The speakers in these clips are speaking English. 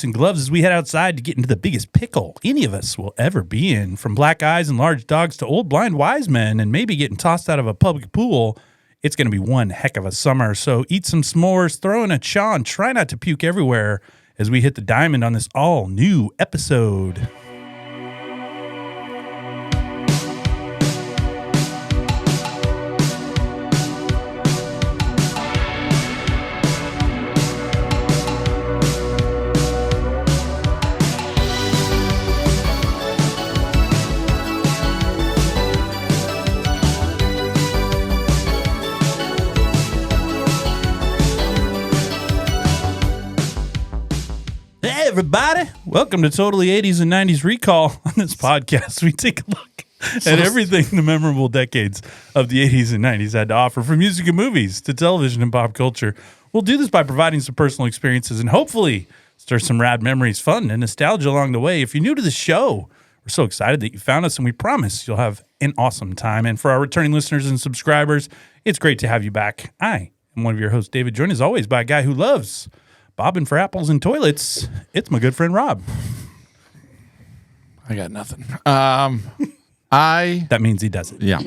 and gloves as we head outside to get into the biggest pickle any of us will ever be in. From black eyes and large dogs to old blind wise men and maybe getting tossed out of a public pool, it's going to be one heck of a summer. So eat some s'mores, throw in a chaw, and try not to puke everywhere as we hit the diamond on this all-new episode. Everybody, welcome to Totally 80s and 90s Recall. On this podcast, we take a look at everything the memorable decades of the 80s and 90s had to offer, from music and movies to television and pop culture. We'll do this by providing some personal experiences and hopefully stir some rad memories, fun, and nostalgia along the way. If you're new to the show, we're so excited that you found us, and we promise you'll have an awesome time. And for our returning listeners and subscribers, it's great to have you back. I am one of your hosts, David, joined as always by a guy who loves bobbing for apples and toilets. It's my good friend Rob. I got nothing. That means he does it. Yeah.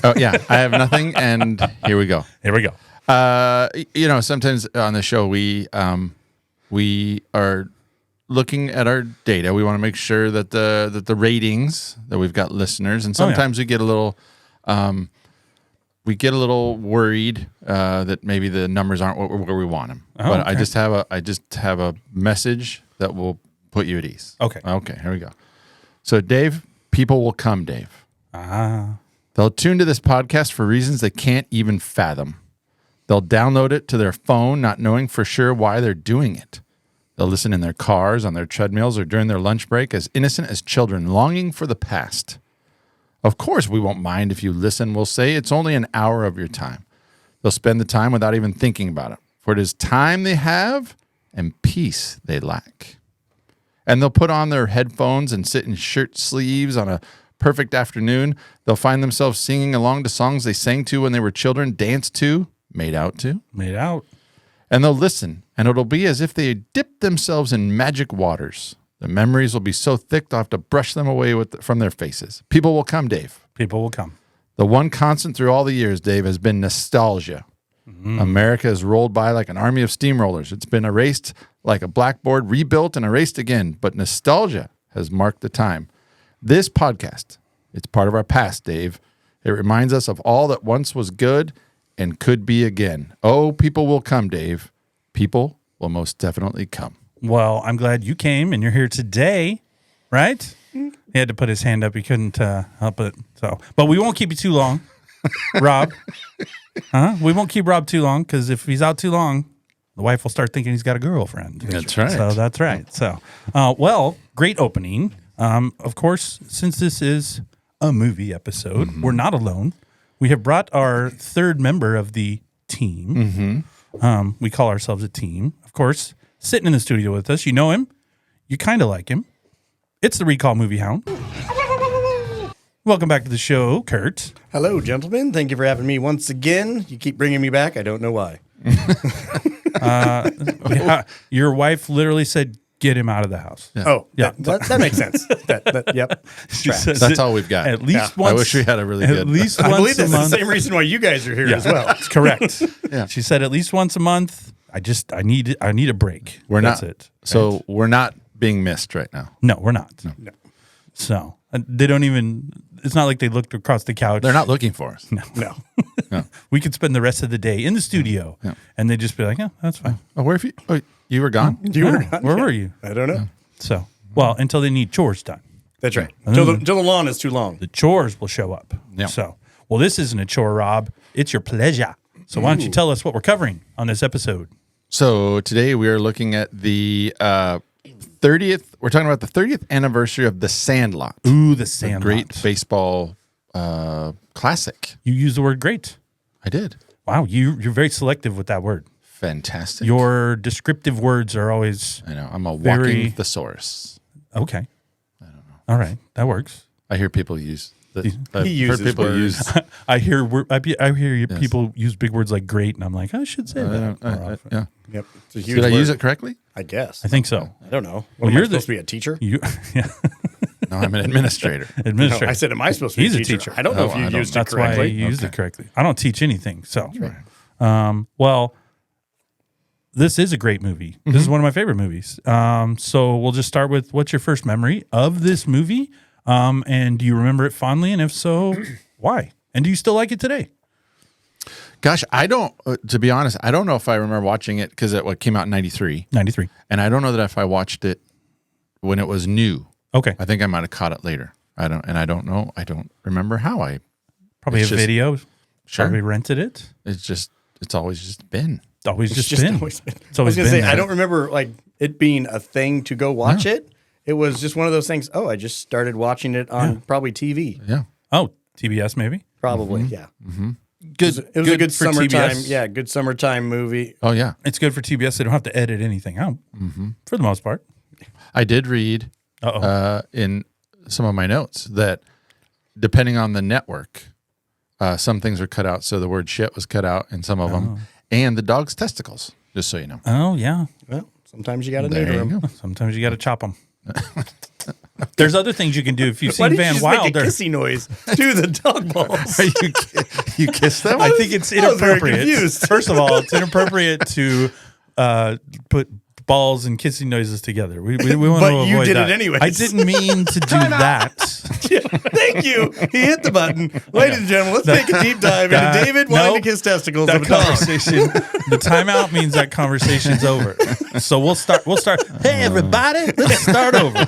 Oh yeah, I have nothing, and here we go. Here we go. Sometimes on the show we are looking at our data. We want to make sure that the ratings that we've got listeners, and sometimes we get a little worried that maybe the numbers aren't where we want them. But okay. I just have a message that will put you at ease. Okay. Okay, here we go. So Dave, people will come, Dave. They'll tune to this podcast for reasons they can't even fathom. They'll download it to their phone, not knowing for sure why they're doing it. They'll listen in their cars, on their treadmills, or during their lunch break, as innocent as children, longing for the past. Of course, we won't mind if you listen. We'll say it's only an hour of your time. They'll spend the time without even thinking about it, for it is time they have and peace they lack. And they'll put on their headphones and sit in shirt sleeves on a perfect afternoon. They'll find themselves singing along to songs they sang to when they were children, danced to, made out to. Made out. And they'll listen, and it'll be as if they dipped themselves in magic waters. The memories will be so thick they'll have to brush them away from their faces. People will come, Dave. People will come. The one constant through all the years, Dave, has been nostalgia. Mm-hmm. America has rolled by like an army of steamrollers. It's been erased like a blackboard, rebuilt and erased again. But nostalgia has marked the time. This podcast, it's part of our past, Dave. It reminds us of all that once was good and could be again. Oh, people will come, Dave. People will most definitely come. Well, I'm glad you came and you're here today, right? He had to put his hand up. He couldn't help it. But we won't keep you too long, Rob. We won't keep Rob too long, because if he's out too long, the wife will start thinking he's got a girlfriend. That's right. So that's right. So, great opening. Of course, since this is a movie episode, we're not alone. We have brought our third member of the team. We call ourselves a team. Of course, sitting in the studio with us. You know him. You kind of like him. It's the Recall Movie Hound. Welcome back to the show, Kurt. Hello, gentlemen. Thank you for having me once again. You keep bringing me back. I don't know why. Your wife literally said, get him out of the house. Yeah. Oh, yeah. That makes sense. Yep. That's all we've got. At least once. I wish we had a really good. At least I once believe a that's month. the same reason why you guys are here as well. That's correct. Yeah. She said at least once a month. I need a break. That's it. So right? We're not being missed right now. No, we're not. No. So they don't even. It's not like they looked across the couch. They're not looking for us. No. We could spend the rest of the day in the studio, and they'd just be like, "Yeah, that's fine." Oh, you were gone? You were gone? Where were you? I don't know. So, until they need chores done. That's right. Until the lawn is too long. The chores will show up. Yeah. So, this isn't a chore, Rob. It's your pleasure. So why don't you tell us what we're covering on this episode? So today we are looking at the 30th. We're talking about the 30th anniversary of the Sandlot. Ooh, the Sandlot. Great baseball classic. You used the word great. I did. Wow, you're very selective with that word. Fantastic. Your descriptive words are always. I know. I'm a walking thesaurus. Okay. I don't know. All right, that works. I hear people use I've He heard uses people words. use. I hear people use big words like great, and I'm like, I should say that. more often. Yeah. Yep. It's a huge Did I word. use it correctly? I guess. I think so. I don't know. Well, Am you're I supposed to be a teacher? You, yeah, No, I'm an administrator. No, administrator. I said, am I supposed to be He's a a teacher? teacher. I don't know Oh, if I you don't used know. it That's why correctly. you used it correctly. I don't teach anything. So, well, this is a great movie. This is one of my favorite movies. So we'll just start with, what's your first memory of this movie? And do you remember it fondly? And if so, why? And do you still like it today? Gosh, I don't. To be honest, I don't know if I remember watching it because it came out in '93, 93. and I don't know that if I watched it when it was new. Okay. I think I might have caught it later. I don't know. I don't remember how I. Probably It's a just- video. Sure. Probably rented it. It's always just been. It's always It's just been. always been. It's always I was been gonna say, there. I don't remember like it being a thing to go watch it. It was just one of those things. Oh, I just started watching it on probably TV. Yeah. Oh, TBS maybe? Probably, yeah. Good. It was a good for summertime. TBS. Yeah, good summertime movie. Oh yeah. It's good for TBS. They don't have to edit anything out for the most part. I did read in some of my notes that depending on the network, some things are cut out. So the word shit was cut out in some of them, and the dog's testicles. Just so you know. Oh, yeah. Well, sometimes you got to There neuter you them. go. Sometimes you got to chop them. There's other things you can do if you've Why seen did you Van just make a Wilder. kissy noise to the dog balls? You kiss them? I think it's I was very inappropriate. confused. First of all, it's inappropriate to put balls and kissing noises together. We want But to avoid you did that. it anyways. I didn't mean to do that. Thank you. He hit the button. Ladies and gentlemen, let's take a deep dive into David wanting to kiss testicles That of a dog. conversation, the timeout means that conversation's over. So we'll start. Hey, everybody, let's start over.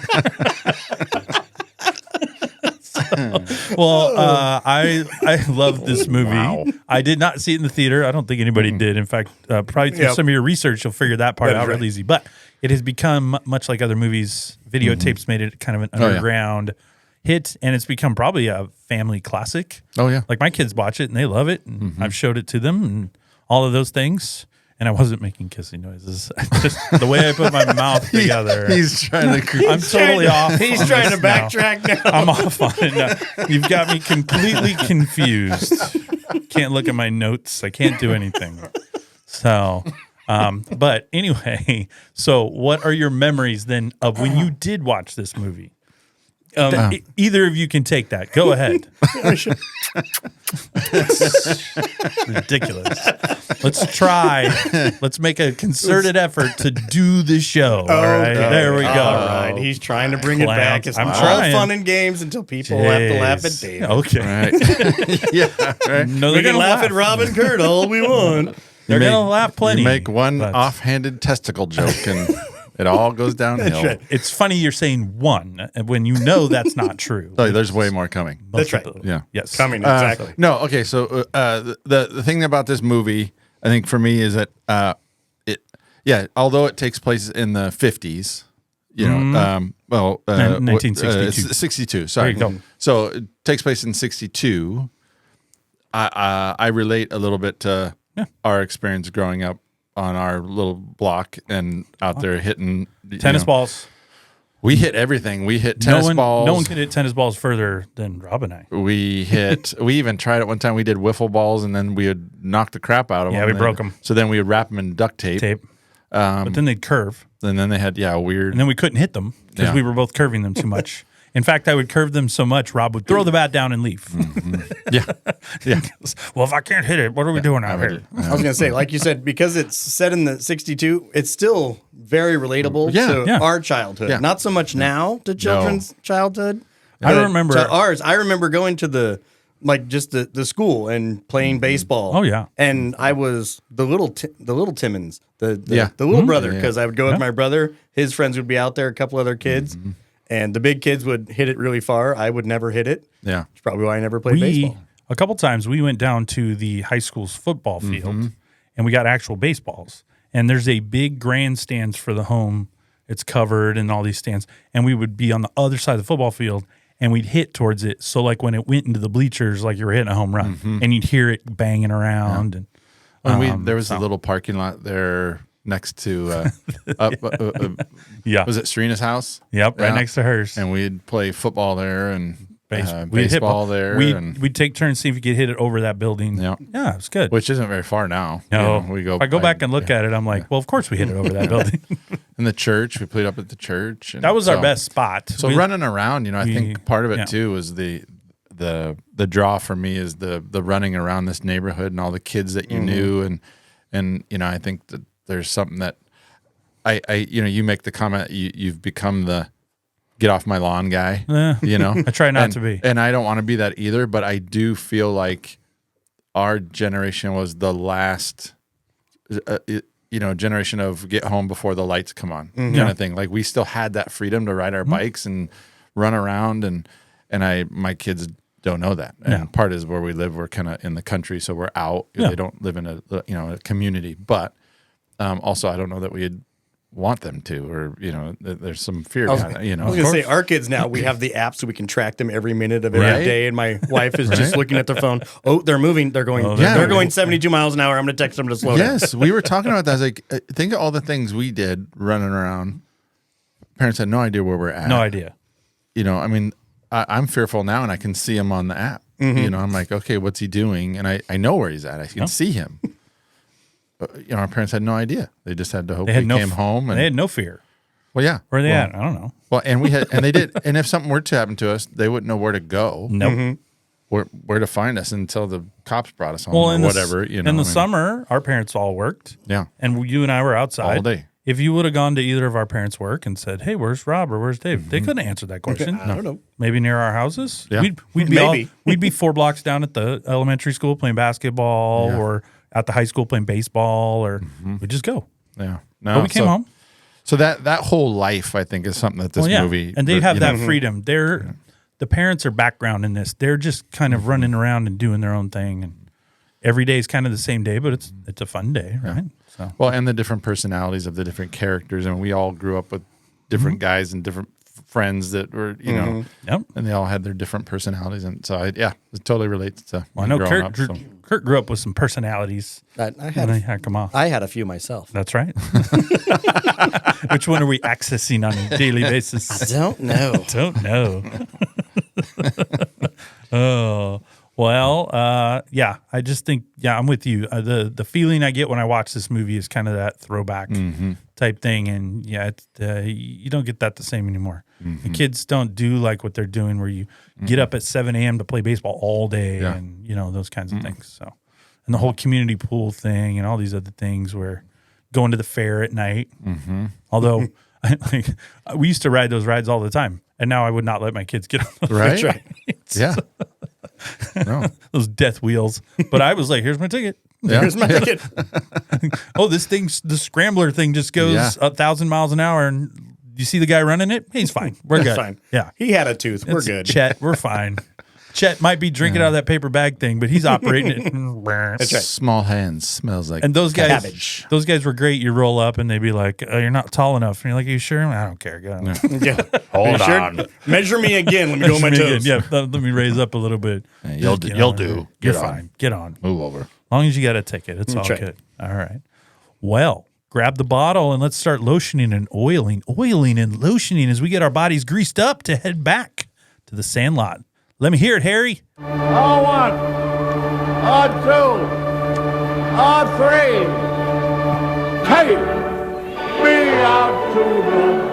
I love this movie. Wow. I did not see it in the theater. I don't think anybody did. In fact, probably through some of your research, you'll figure that part That is out right. real easy. But it has become much like other movies. Videotapes made it kind of an yeah. underground hit, and it's become probably a family classic. Oh yeah. Like my kids watch it and they love it, and I've showed it to them and all of those things. And I wasn't making kissing noises. Just the way I put my mouth together. He's trying to. I'm totally off. He's on trying to this now. backtrack now. I'm off on it now. You've got me completely confused. Can't look at my notes. I can't do anything. So, but anyway, so what are your memories then of when you did watch this movie? Either of you can take that. Go ahead. Ridiculous. Let's try. Let's make a concerted effort to do the show. All right. There we go. All right. He's trying to bring it back. It's I'm all trying. fun and games until people have to laugh at Jeez. David. Okay. Right. Yeah. Right. No, We they're can gonna laugh at Rob and Kurt all we want. They're You gonna make- laugh plenty. You make one but offhanded testicle joke, and it all goes downhill. right. It's funny you're saying one when you know that's not true. So there's way more coming. That's right. Yeah. Yes. Coming, exactly. No, okay. So the thing about this movie, I think for me, is that although it takes place in the 50s, you know, 1962. 62. Sorry. There you go. So it takes place in 62. I relate a little bit to our experience growing up on our little block and out there hitting Tennis balls. We hit everything. We hit tennis balls. No one could hit tennis balls further than Rob and I. We even tried it one time. We did wiffle balls, and then we would knock the crap out of them. Yeah, we broke 'em. So then we would wrap them in duct tape. But then they'd curve, And then they had, weird. and then we couldn't hit them because Yeah. we were both curving them too much. In fact, I would curve them so much, Rob would throw the bat down and leave. Yeah. Well, if I can't hit it, what are we doing out here? I was going to say, like you said, because it's set in the 62, it's still very relatable to Yeah. our childhood. Yeah. Not so much now to children's childhood. I but remember- to ours. I remember going to the school and playing baseball. Oh, yeah. And I was the little Timmons, the Yeah. little brother, Yeah. because I would go with my brother. His friends would be out there, a couple other kids. And the big kids would hit it really far. I would never hit it. Yeah. It's probably why I never played baseball. A couple times we went down to the high school's football field and we got actual baseballs. And there's a big grandstands for the home. It's covered and all these stands. And we would be on the other side of the football field and we'd hit towards it. So like when it went into the bleachers, like you were hitting a home run and you'd hear it banging around. And There was a little parking lot there next to, yeah. was it Serena's house? Yep, right Yeah. next to hers. And we'd play football there and baseball there. We'd take turns, see if we could hit it over that building. Yeah. Yeah, it's good. Which isn't very far now. No, we go. if I go back and look at it, I'm like, well, of course we hit it over that building. In the church, we played up at the church. And that was our best spot. So running around, I think part of it too was the draw for me is the running around this neighborhood and all the kids that you knew, and I think that there's something that I you make the comment you've become the get off my lawn guy. I try not to be, and I don't want to be that either. But I do feel like our generation was the last, generation of get home before the lights come on kind of thing. Like we still had that freedom to ride our bikes and run around, and my kids don't know that. And part is where we live. We're kind of in the country, so we're out. They don't live in a community, but also I don't know that we'd want them to, or there's some fear behind it. I was gonna say our kids now, we have the app so we can track them every minute of every day, and my wife is just looking at their phone. Oh, they're moving, they're going they're going 72 miles an hour. I'm gonna text them to slow down. Yes, we were talking about that. I was like, think of all the things we did running around. Parents had no idea where we're at. No idea. I mean, I'm fearful now, and I can see him on the app. I'm like, okay, what's he doing? And I know where he's at. I can see him. Our parents had no idea. They just had to hope we came home. And they had no fear. Well, yeah. Where are they at? I don't know. Well, and they did. And if something were to happen to us, they wouldn't know where to go. Nope. Where to find us until the cops brought us home or whatever. In the summer, our parents all worked. Yeah. And you and I were outside all day. If you would have gone to either of our parents' work and said, "Hey, where's Rob or where's Dave?" They couldn't answer that question. I don't know. Maybe near our houses. Yeah. We'd be 4 blocks down at the elementary school playing basketball, or at the high school playing baseball, or we'd just go. Yeah. But we came home. So that whole life, I think, is something that this movie, and they have that freedom. The parents are background in this. They're just kind of running around and doing their own thing, and every day is kind of the same day, but it's a fun day, right? So. Well, and the different personalities of the different characters, and we all grew up with different guys and different friends that were, and they all had their different personalities, and so it totally relates to. Well, I know Kurt grew up with some personalities. I had a few myself. That's right. Which one are we accessing on a daily basis? I don't know. Oh. Well, I just think, I'm with you. The feeling I get when I watch this movie is kind of that throwback type thing. And you don't get that the same anymore. The kids don't do like what they're doing where you get up at 7 a.m. to play baseball all day and, those kinds of things. So, and the whole community pool thing and all these other things where going to the fair at night. Although we used to ride those rides all the time. And now I would not let my kids get on those rides. Yeah. No. Those death wheels. But I was like, here's my ticket. Yeah. Here's my ticket. The scrambler thing just goes 1,000 miles an hour. And you see the guy running it? He's fine. We're good. Fine. Yeah. He had a tooth. We're good. Chet, we're fine. Chet might be drinking out of that paper bag thing, but he's operating it. That's right. Small hands smells like and those guys, cabbage. Those guys were great. You roll up and they'd be like, "You're not tall enough." And you're like, "Are you sure?" I don't care. Go. Yeah. Hold on. Measure me again. Let me go on my toes. Yeah, let me raise up a little bit. You'll do. You're fine. Get on. Move over. As long as you got a ticket, it's all good. All right. Well, grab the bottle and let's start lotioning and oiling and lotioning as we get our bodies greased up to head back to the Sandlot. Let me hear it, Harry. R1, R2, R3. Take me out to the root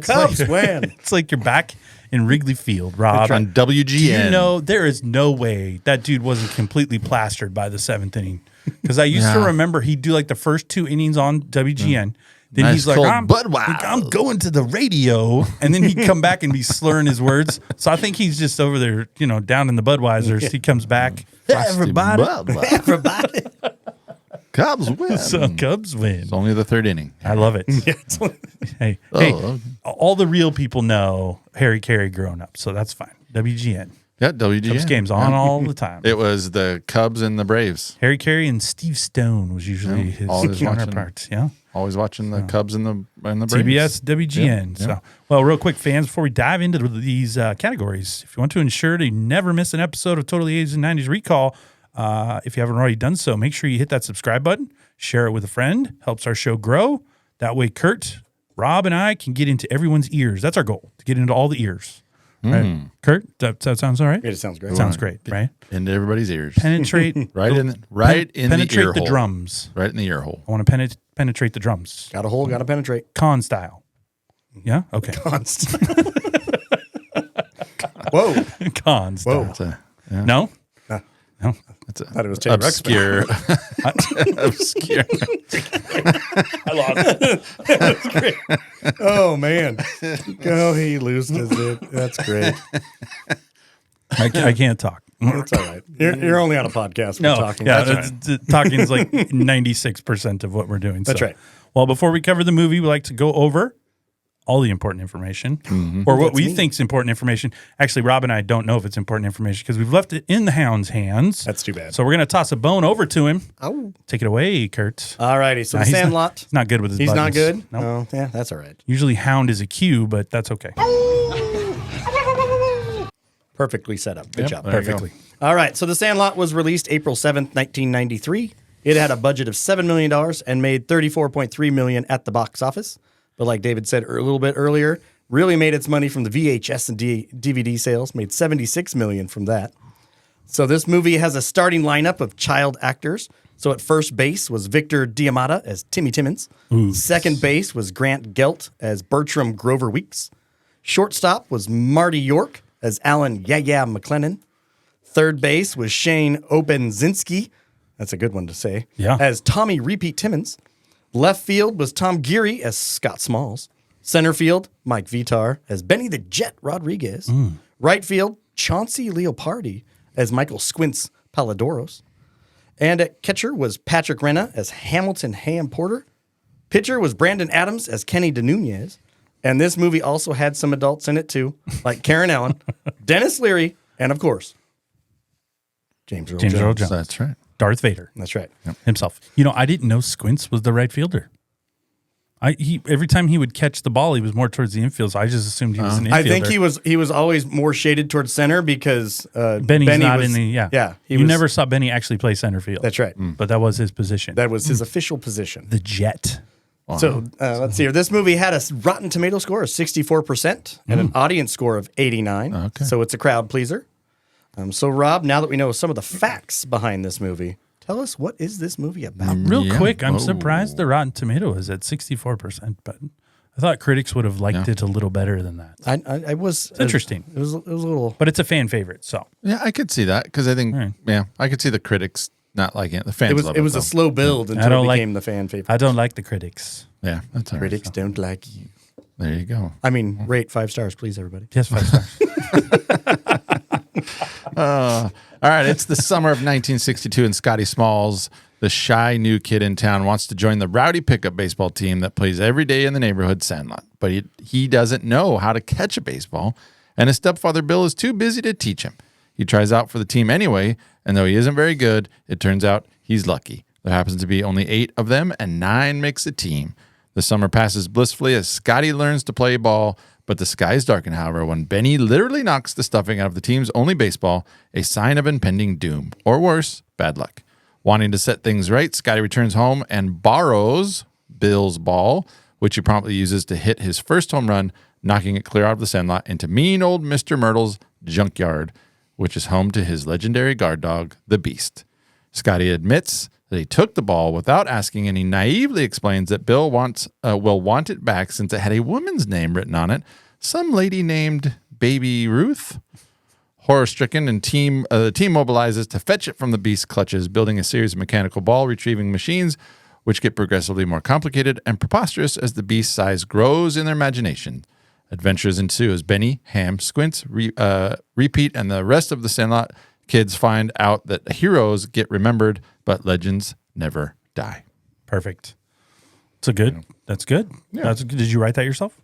for the glory. It's like you're back in Wrigley Field, Rob. On WGN. Do you know there is no way that dude wasn't completely plastered by the 7th inning? Because I used to remember he'd do like the first 2 innings on WGN. Then Nice he's like, cold I'm going to the radio. And then he'd come back and be slurring his words. So I think he's just over there, down in the Budweisers. He comes back. Everybody. Everybody. Cubs win. So Cubs win. It's only the third inning. I love it. Hey, okay. all the real people know Harry Carey growing up. So that's fine. WGN. Yeah, WGN. Cubs games on all the time. It was the Cubs and the Braves. Harry Carey and Steve Stone was usually his counterparts. Yeah. Always watching the Cubs and the Braves. TBS, WGN. Yeah. So, well, real quick, fans, before we dive into these categories, if you want to ensure to never miss an episode of Totally 80s and 90s Recall, if you haven't already done so, make sure you hit that subscribe button, share it with a friend, helps our show grow. That way, Kurt, Rob, and I can get into everyone's ears. That's our goal, to get into all the ears. Right? Kurt, that sounds all right? It sounds great. Sounds great, right? Into everybody's ears. Penetrate. in penetrate the ear the hole. drums. Right in the ear hole. I want to penetrate the drums. Got a hole, got to penetrate. Con style. Yeah? Okay. Constant. Whoa. Con style. Whoa. No? No. That's a Thought it was Taylor obscure. Obscure. I lost it. That's great. Oh, man. Oh, he loses it. That's great. I can't talk. That's all right. You're only on a podcast. We're talking. Yeah, That's right. talking is like 96% of what we're doing. That's right. Well, before we cover the movie, we like to go over all the important information, or what we think is important information. Actually, Rob and I don't know if it's important information because we've left it in the hound's hands. That's too bad. So we're going to toss a bone over to him. Oh. Take it away, Kurt. All righty. So the Sandlot. He's not good with his He's buttons. not good? Nope. Oh, yeah, that's all right. Usually hound is a cue, but that's okay. Perfectly set up. Good job. Perfectly. All right. So The Sandlot was released April 7th, 1993. It had a budget of $7 million and made $34.3 million at the box office. But like David said a little bit earlier, really made its money from the VHS and DVD sales, made $76 million from that. So this movie has a starting lineup of child actors. So at first base was Victor Diamata as Timmy Timmons. Second base was Grant Gelt as Bertram Grover Weeks. Shortstop was Marty York as Alan Yaya McLennan. Third base was Shane Obenzinski. That's a good one to say. Yeah. As Tommy Repeat Timmons. Left field was Tom Geary as Scott Smalls. Center field, Mike Vitar as Benny the Jet Rodriguez. Right field, Chauncey Leopardi as Michael Squints Paladoros. And at catcher was Patrick Renna as Hamilton Ham Porter. Pitcher was Brandon Adams as Kenny DeNunez. And this movie also had some adults in it too, like Karen Allen, Dennis Leary, and of course, James Earl Jones. That's right. Darth Vader. That's right. Himself. I didn't know Squints was the right fielder. Every time he would catch the ball, he was more towards the infield. So I just assumed he was an infielder. I think he was always more shaded towards center because Benny's Benny not was, in the Yeah, you never saw Benny actually play center field. That's right. But that was his position. That was his official position. The Jet. So let's see here. This movie had a Rotten Tomato score of 64% and an audience score of 89. Okay. So it's a crowd pleaser. So Rob, now that we know some of the facts behind this movie, tell us, what is this movie about? Real Yeah. quick, I'm Oh. surprised the Rotten Tomato is at 64%, but I thought critics would have liked it a little better than that. I was It's interesting. It was a little. But it's a fan favorite, so. Yeah, I could see that because I think, I could see the critics not liking it. The fans love it. It was though. a slow build I until don't it like- became the fan favorite. I don't like the critics. Yeah, that's all right. Critics don't like you. There you go. I mean, rate 5 stars, please, everybody. Yes, 5 stars. All right, it's the summer of 1962, and Scotty Smalls, the shy new kid in town, wants to join the rowdy pickup baseball team that plays every day in the neighborhood Sandlot. But he doesn't know how to catch a baseball, and his stepfather Bill is too busy to teach him. He tries out for the team anyway, and though he isn't very good, it turns out he's lucky. There happens to be only 8 of them, and 9 makes a team. The summer passes blissfully as Scotty learns to play ball, but the skies darken, however, when Benny literally knocks the stuffing out of the team's only baseball, a sign of impending doom, or worse, bad luck. Wanting to set things right, Scotty returns home and borrows Bill's ball, which he promptly uses to hit his first home run, knocking it clear out of the Sandlot into mean old Mr. Myrtle's junkyard, which is home to his legendary guard dog, the Beast. Scotty admits that he took the ball without asking, and he naively explains that Bill will want it back since it had a woman's name written on it, some lady named Babe Ruth. Horror-stricken, and the team mobilizes to fetch it from the Beast's clutches, building a series of mechanical ball retrieving machines, which get progressively more complicated and preposterous as the beast's size grows in their imagination. Adventures ensue as Benny, Ham, Squints, Repeat, and the rest of the Sandlot kids find out that heroes get remembered, but legends never die. Perfect. That's good. That's good. Did you write that yourself?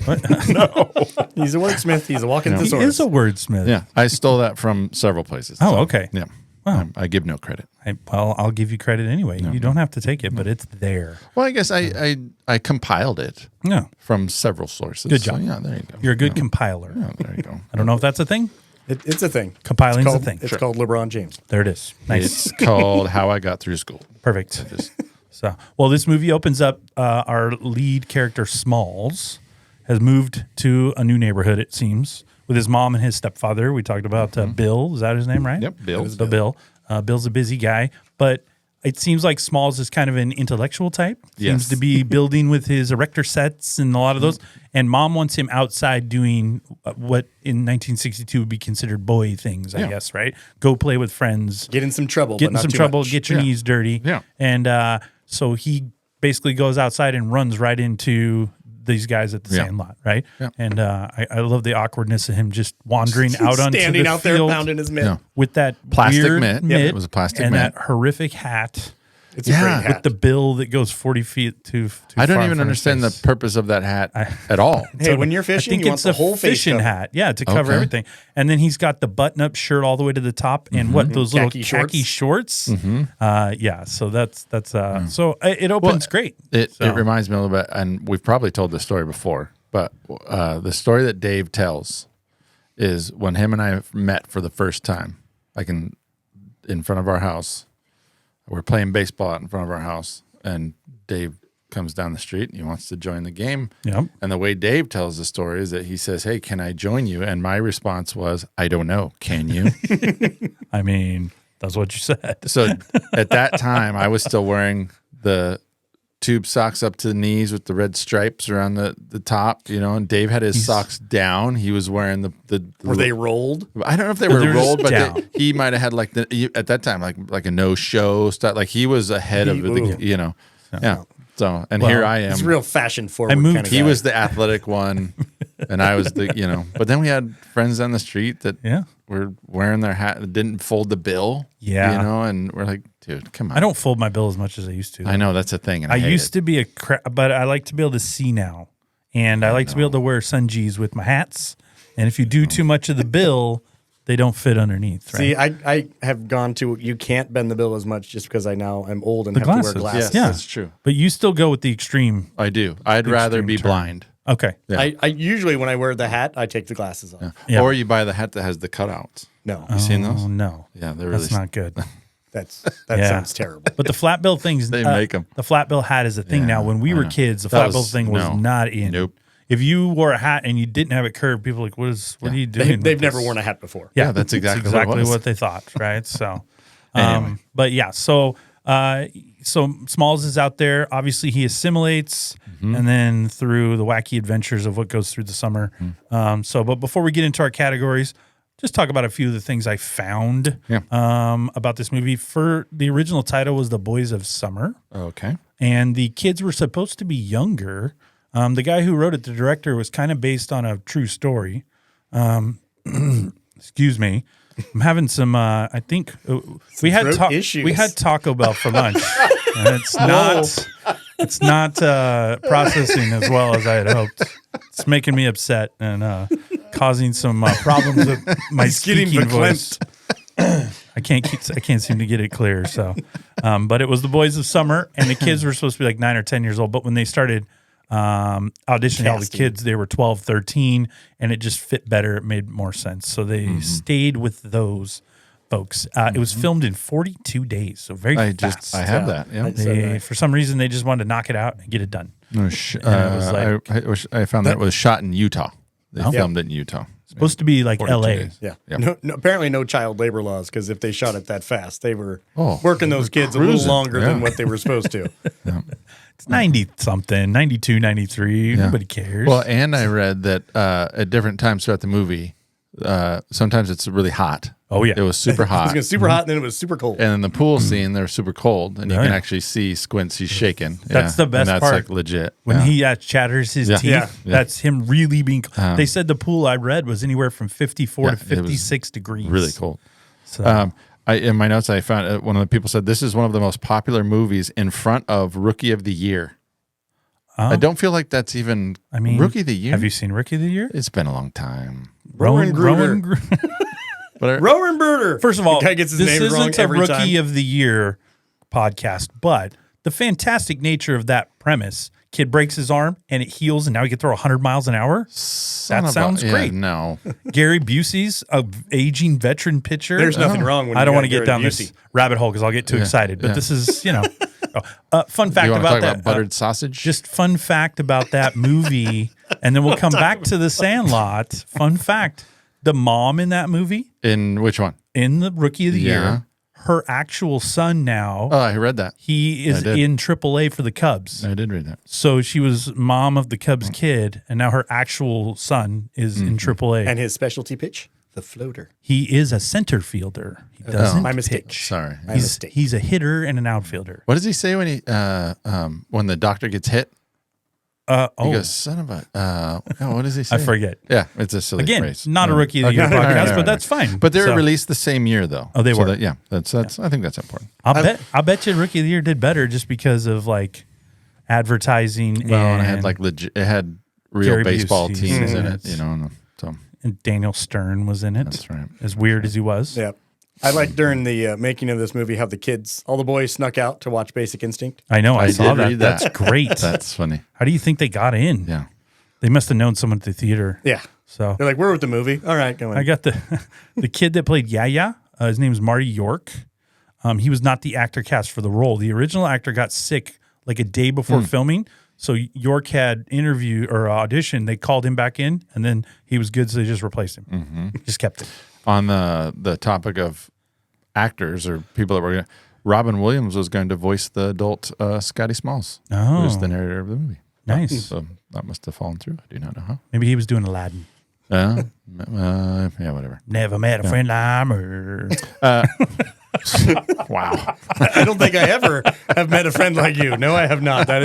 No. He's a wordsmith. He's a walking He thesaurus. is a wordsmith. Yeah, I stole that from several places. Oh, okay. Yeah. Wow. I give no credit. Well, I'll give you credit anyway. You don't have to take it, but it's there. Well, I guess I compiled it Yeah. from several sources. Good job. So, yeah, there you go. You're a good compiler. Yeah, there you go. I don't know if that's a thing. It's a thing. Compiling's a thing. It's called LeBron James. There it is. Nice. It's called How I Got Through School. Perfect. So, well, this movie opens up. Our lead character, Smalls, has moved to a new neighborhood, it seems, with his mom and his stepfather. We talked about Bill. Is that his name, right? Yep, Bill. So Bill. Bill's a busy guy, but it seems like Smalls is kind of an intellectual type. Seems Yes. to be building with his erector sets and a lot of those. And mom wants him outside doing what in 1962 would be considered boy things, I guess, right? Go play with friends. Get in some trouble. Get but in not some too trouble, much. get your knees dirty. Yeah. And so he basically goes outside and runs right into these guys at the Sandlot, right? Yeah. And I love the awkwardness of him just wandering out onto standing the out there field pounding his mitt. Yeah. with that Plastic weird mitt. mitt. Yep, it was a plastic and mitt. that horrific hat It's a great Yeah. hat. with the bill that goes 40 feet too I don't far even from his understand the face. purpose of that hat at all. Hey, when you're I fishing, think you want it's the a whole face fishing covered. hat, to cover Okay. everything. And then he's got the button-up shirt all the way to the top, and what those little Khaki khaki shorts. Mm-hmm. So that's so it opens great. It So- reminds me a little bit, and we've probably told this story before, but the story that Dave tells is when him and I met for the first time, like in front of our house. We're playing baseball out in front of our house, and Dave comes down the street and he wants to join the game. Yep. And the way Dave tells the story is that he says, "Hey, can I join you?" And my response was, "I don't know. Can you?" I mean, that's what you said. So at that time, I was still wearing the tube socks up to the knees with the red stripes around the top, and Dave had his socks down. He was wearing the Were they rolled? I don't know if they They were were rolled, but down. he might have had at that time like a no show stuff. Like he was ahead of the, yeah. So here I am. It's real fashion forward. I moved- kind of He guy. was the athletic one, and I was the But then we had friends on the street that were wearing their hat that didn't fold the bill. Yeah. And we're like, dude, come on. I don't fold my bill as much as I used to. I know that's a thing. And I hate used it. to be but I like to be able to see now, and I like to be able to wear sungees with my hats. And if you do too much of the bill, they don't fit underneath. Right? See, I have gone to, you can't bend the bill as much just because I now am old and have glasses. to wear glasses. Yes, Yeah. that's true. But you still go with the extreme. I do. I'd rather extreme be term. blind. Okay. Yeah. I usually, when I wear the hat, I take the glasses off. Yeah. Or you buy the hat that has the cutouts. No, You seen those? Oh no. Yeah, they're really That's not good. that Yeah. sounds terrible. But the flat bill things, They make 'em. The flat bill hat is a thing Yeah, now. When we I were know. kids, the That flat bill was- thing was no. not in. Nope. If you wore a hat and you didn't have it curved, people were like, what are you doing? They've with never this? worn a hat before. Yeah, that's exactly what it was. they thought, right? So, Anyway. but yeah, so Smalls is out there. Obviously, he assimilates, Mm-hmm. and then through the wacky adventures of what goes through the summer. Mm-hmm. But before we get into our categories, just talk about a few of the things I found about this movie. For the original title was The Boys of Summer, Okay. and the kids were supposed to be younger. The guy who wrote it, the director, was kind of based on a true story. Excuse me. I'm having some. I think we had throat issues. we had Taco Bell for lunch, and it's not processing as well as I had hoped. It's making me upset and causing some problems with my getting speaking voice. I can't seem to get it clear. So, but it was The Boys of Summer, and the kids were supposed to be like 9 or 10 years old. But when they started auditioning all the Casting. kids, they were 12, 13, and it just fit better. It made more sense. So they stayed with those folks. It was filmed in 42 days, so very fast. I have that. Yeah. They, for some reason, they just wanted to knock it out and get it done. it was like- I found that it was shot in Utah. They Oh. filmed it in Utah. Supposed to be like 42 L.A. days. Yeah. Yep. No, apparently no child labor laws, because if they shot it that fast, they were Oh, working those kids a little cruising, longer than yeah. what they were supposed to. It's 90-something, 92, 93. Nobody cares. Well, and I read that at different times throughout the movie, sometimes it's really hot. Oh, yeah. It was super It hot. was super hot, and then it was super cold. And in the pool scene, they're super cold, and you Oh, can yeah. actually see Squints. He's shaking. That's the best and that's part. like legit. When yeah. he chatters his Yeah. teeth, Yeah. that's him really being. They said the pool I read was anywhere from 54 to Yeah, it was 56 degrees. really cold. So, In my notes, I found one of the people said this is one of the most popular movies in front of Rookie of the Year. I don't feel like that's even. I mean, Rookie of the Year. have you seen Rookie of the Year? It's been a long time. Rowan Gruder. But Rowan Bruder. First of all, the guy gets his this name wrong isn't a every Rookie time. of the Year podcast, but the fantastic nature of that premise: kid breaks his arm and it heals, and now he can throw 100 miles an hour. Son That of a- sounds yeah, great. No, Gary Busey's a aging veteran pitcher. There's nothing wrong when I you don't got want to get Gary down Busey. this rabbit hole because I'll get too excited. But yeah. this is, fun fact you want to about talk that. about buttered sausage? Just fun fact about that movie, and then we'll come back to the Sandlot. Fun fact: the mom in that movie, in which one? in the Rookie of the Yeah. Year, her actual son now, Oh, I read that. he is I did. in AAA for the Cubs. I did read that. So she was mom of the Cubs kid, and now her actual son is in AAA. And his specialty pitch, the floater. He is a center fielder. He doesn't My mistake. pitch. Sorry. My He's, mistake. he's a hitter and an outfielder. What does he say when when the doctor gets hit? He Oh, goes, "Son of a." What does he say? I forget. Yeah, it's a silly Again, phrase. not a Yeah. Rookie of the Year Okay. All podcast, right, all but right. that's fine. But they were So, released the same year, though. Oh, they were. That's. I think that's important. I bet you Rookie of the Year did better just because of like advertising Well, and and it had like legit. It had real Gary baseball Busey's teams in in it. it. So and Daniel Stern was in it. that's right. As weird as he was. Yeah. I like during the making of this movie how the kids, all the boys snuck out to watch Basic Instinct. I know. I I saw did that. read that. That's great. That's funny. How do you think they got in? Yeah. They must have known someone at the theater. Yeah. So They're like, we're with the movie. All right, go in. I got the kid that played Yaya. His name is Marty York. He was not the actor cast for the role. The original actor got sick like a day before filming. So York had interview or audition. They called him back in, and then he was good, so they just replaced him. Just kept it. On the topic of actors or people that were going to, Robin Williams was going to voice the adult Scotty Smalls, who's the narrator of the movie. Nice. So that must have fallen through. I do not know how. Maybe he was doing Aladdin. Yeah, whatever. Never met a friend like her. Wow. I don't think I ever have met a friend like you. No, I have not. That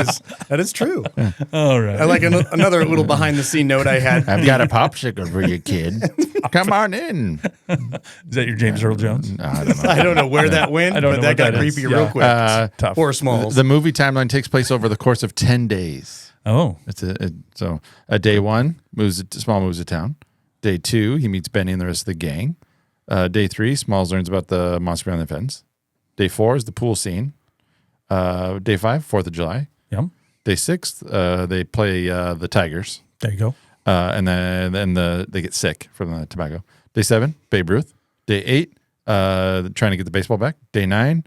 is true. All right. I like another little behind the scene note I had. I've got a popsicle for you, kid. Come on in. Is that your James Earl Jones? No, I don't know. I don't know where that went, I don't but know that what got that is. creepy Yeah. real quick. Tough. Poor Smalls. The movie timeline takes place over the course of 10 days. Oh. So day one, Small moves to town. Day two, he meets Benny and the rest of the gang. Day three, Smalls learns about the monster behind the fence. Day 4 is the pool scene. Day 5, 4th of July. Yep. Day 6, they play the Tigers. There you go. And then they get sick from the tobacco. Day 7, Babe Ruth. Day 8, trying to get the baseball back. Day 9,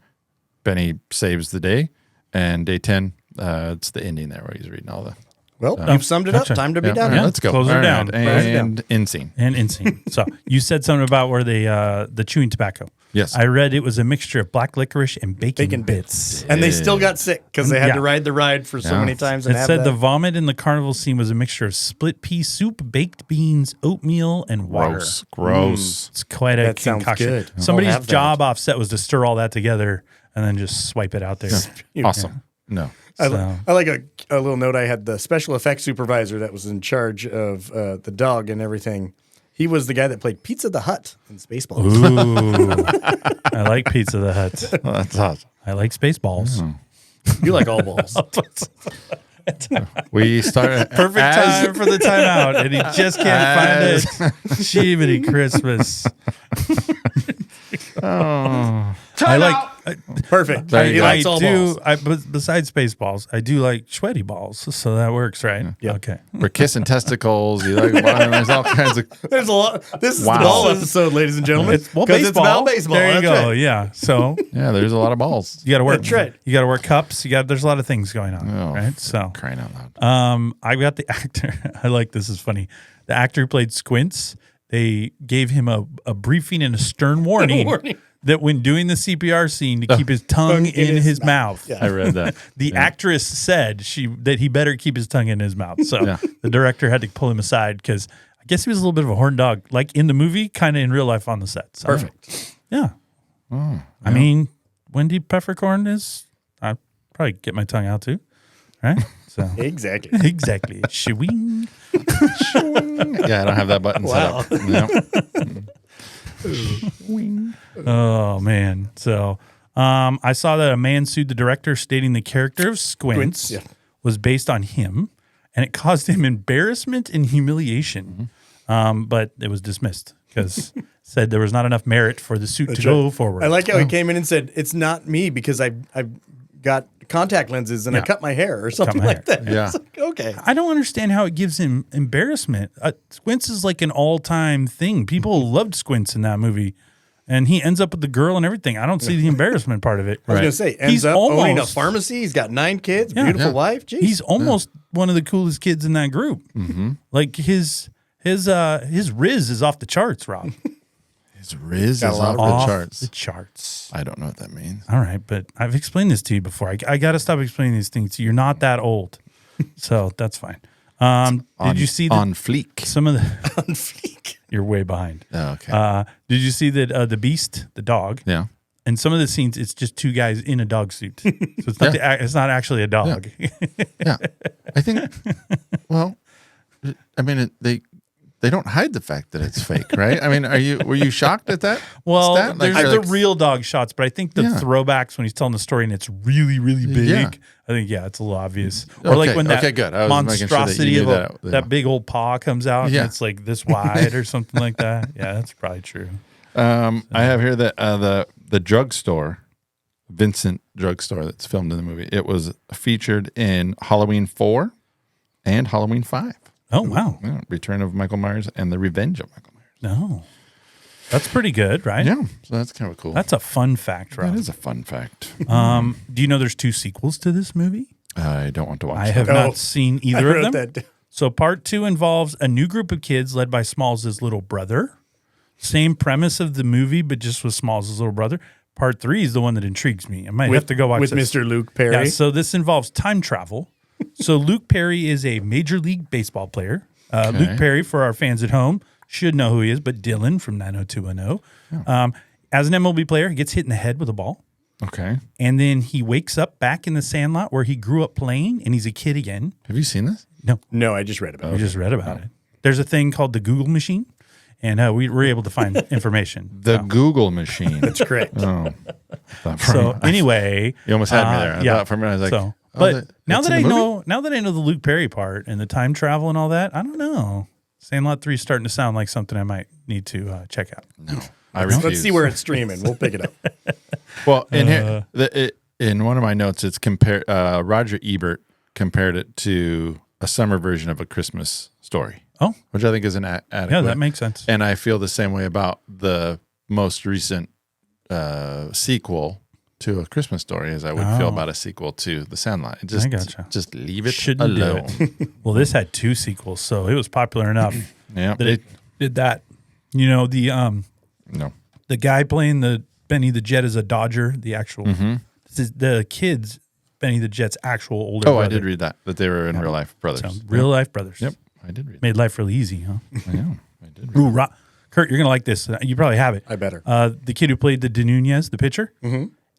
Benny saves the day. And day 10, it's the ending there where he's reading all the... Well, you've summed it gotcha. up. Time to be Yeah, done. all right, Yeah. let's go. Close her All right, down. Close it And end scene. And insane. So you said something about where they the chewing tobacco. Yes. I read it was a mixture of black licorice and bacon, Bacon bits. And they still got sick because they had Yeah. to ride the ride for so Yeah. many times. And It have said that. the vomit in the carnival scene was a mixture of split pea soup, baked beans, oatmeal, and water. Gross. It's quite a That sounds concoction. good. I'll Somebody's have that. job offset was to stir all that together and then just swipe it out there. Awesome. No. So- I like a little note I had. The special effects supervisor that was in charge of the dog and everything. He was the guy that played Pizza the Hut in Spaceballs. Ooh. I like Pizza the Hut. Well, that's awesome. I like Spaceballs. You like all balls. We start Perfect time for the timeout, and he just can't find it. Jiminy Christmas. I like. Perfect. There you He go. likes all balls. But besides Spaceballs, I do like sweaty balls, so that works, right? Yeah. Okay. We're kissing testicles. You like, there's all kinds of. There's a lot. This is Wow. the ball episode, ladies and gentlemen. Well, Because it's about baseball. There you That's go. right. Yeah. So Yeah, there's a lot of balls. you got to work. That's right. You got to wear cups. There's a lot of things going on, Oh, right? So Crying out loud. I got the actor. I like this is funny. The actor who played Squints. They gave him a briefing and a stern warning, that when doing the CPR scene to keep his tongue in his mouth. Yeah. I read that. The actress said that he better keep his tongue in his mouth. So Yeah. the director had to pull him aside because I guess he was a little bit of a horn dog, like in the movie, kind of in real life on the set. So, Perfect. Yeah. I mean, Wendy Peffercorn is, I probably get my tongue out too, right? So Exactly. exactly. Shwing. Yeah, I don't have that button Wow. set up. No. Oh man. So I saw that a man sued the director stating the character of Squints Yeah. was based on him and it caused him embarrassment and humiliation. But it was dismissed because said there was not enough merit for the suit to go forward. I like how he came in and said, it's not me because I've got contact lenses and I Yeah. cut my hair or something my like that. Yeah. It's like, okay. I don't understand how it gives him embarrassment. Squints is like an all-time thing. People loved Squints in that movie. And he ends up with the girl and everything. I don't see the embarrassment part of it. I was Right. going to say, ends He's up owning a almost- pharmacy. He's got 9 kids, Yeah. beautiful Yeah. wife. Jeez. He's almost one of the coolest kids in that group. Like his Riz is off the charts, Rob. His Riz Got is a lot off of the Off charts. the charts. I don't know what that means. All right, but I've explained this to you before. I got to stop explaining these things. You're not that old, so that's fine. Did you see on fleek? some of the? on fleek. You're way behind. Oh, okay. Did you see that the Beast, the dog? Yeah. And some of the scenes, it's just 2 guys in a dog suit. So it's not it's not actually a dog. Yeah. I think. Well, I mean, they don't hide the fact that it's fake, right? I mean, were you shocked at that? Well, stat? there's you're the real dog shots, but I think the Yeah. throwbacks when he's telling the story and it's really, really big. Yeah. I think it's a little obvious. Or like Okay, when that okay, good. I was making sure that you monstrosity knew of that. that big old paw comes out Yeah. and it's like this wide or something like that. Yeah, that's probably true. I have here that the drugstore, Vincent drugstore that's filmed in the movie. It was featured in Halloween 4 and Halloween 5. Oh wow, Yeah, Return of Michael Myers and The Revenge of Michael Myers. no, that's pretty good, right? Yeah, so that's kind of cool. That's a fun fact, Rob. That is a fun fact. Do you know there's 2 sequels to this movie? I don't want to watch. I have Oh, not seen I either of wrote them. that down. So part 2 involves a new group of kids led by Smalls' little brother. Same premise of the movie, but just with Smalls' little brother. Part 3 is the one that intrigues me. I might have to go watch with this. Mr. Luke Perry. Yeah, so this involves time travel. So Luke Perry is a Major League Baseball player. Luke Perry, for our fans at home, should know who he is, but Dylan from 90210. As an MLB player, he gets hit in the head with a ball. Okay. And then he wakes up back in the Sandlot where he grew up playing, and he's a kid again. Have you seen this? No, I just read about We it. just read about it. There's a thing called the Google machine, and we were able to find information. The Google machine. That's correct. Oh. So anyway, You almost had me there. I thought for a minute, I was like, so, oh, but now that's that in I the movie? know the Luke Perry part and the time travel and all that, I don't know. Sandlot 3 is starting to sound like something I might need to check out. No, I refuse. Let's see where it's streaming. We'll pick it up. Well, in here, in one of my notes, it's compared. Roger Ebert compared it to a summer version of A Christmas Story. Oh, which I think is an adequate. yeah, that makes sense. And I feel the same way about the most recent sequel to A Christmas Story as I would feel about a sequel to The Sandlot. Just, I gotcha. Just leave it Shouldn't do alone. it. Well, this had 2 sequels, so it was popular enough Yeah, that it did that. You know, no. the guy playing the Benny the Jet is a Dodger, the actual. This is the kids, Benny the Jet's actual older Oh, brother. I did read that they were in real life brothers. So, real life brothers. Yep, I did read. Made life really easy, huh? I know. I did. Ooh, Kurt, you're gonna like this. You probably have it. I better. The kid who played the De Nunez, the pitcher,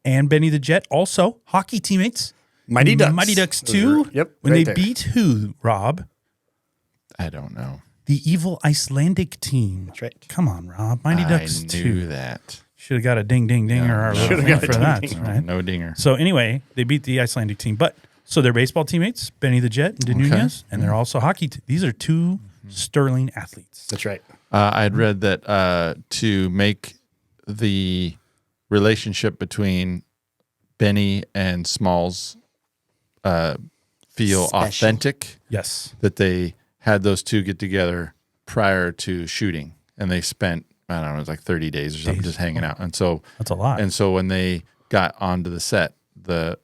and Benny the Jet, also hockey teammates. Mighty Ducks. Mighty Ducks 2. Yep. When right they there. beat who, Rob? I don't know. The evil Icelandic team. That's right. Come on, Rob. Mighty Ducks I 2. knew that. Should have got a ding, ding, dinger or Should've something got a for ding, that, ding. right? No dinger. So anyway, they beat the Icelandic team. But so they're baseball teammates, Benny the Jet and De Nunez, and they're also hockey. These are 2 sterling athletes. That's right. I had read that to make the relationship between Benny and Smalls feel Special. authentic, Yes. that they had those 2 get together prior to shooting, and they spent, I don't know, it was like 30 days or something just hanging out. And so That's a lot. when they got onto the set, the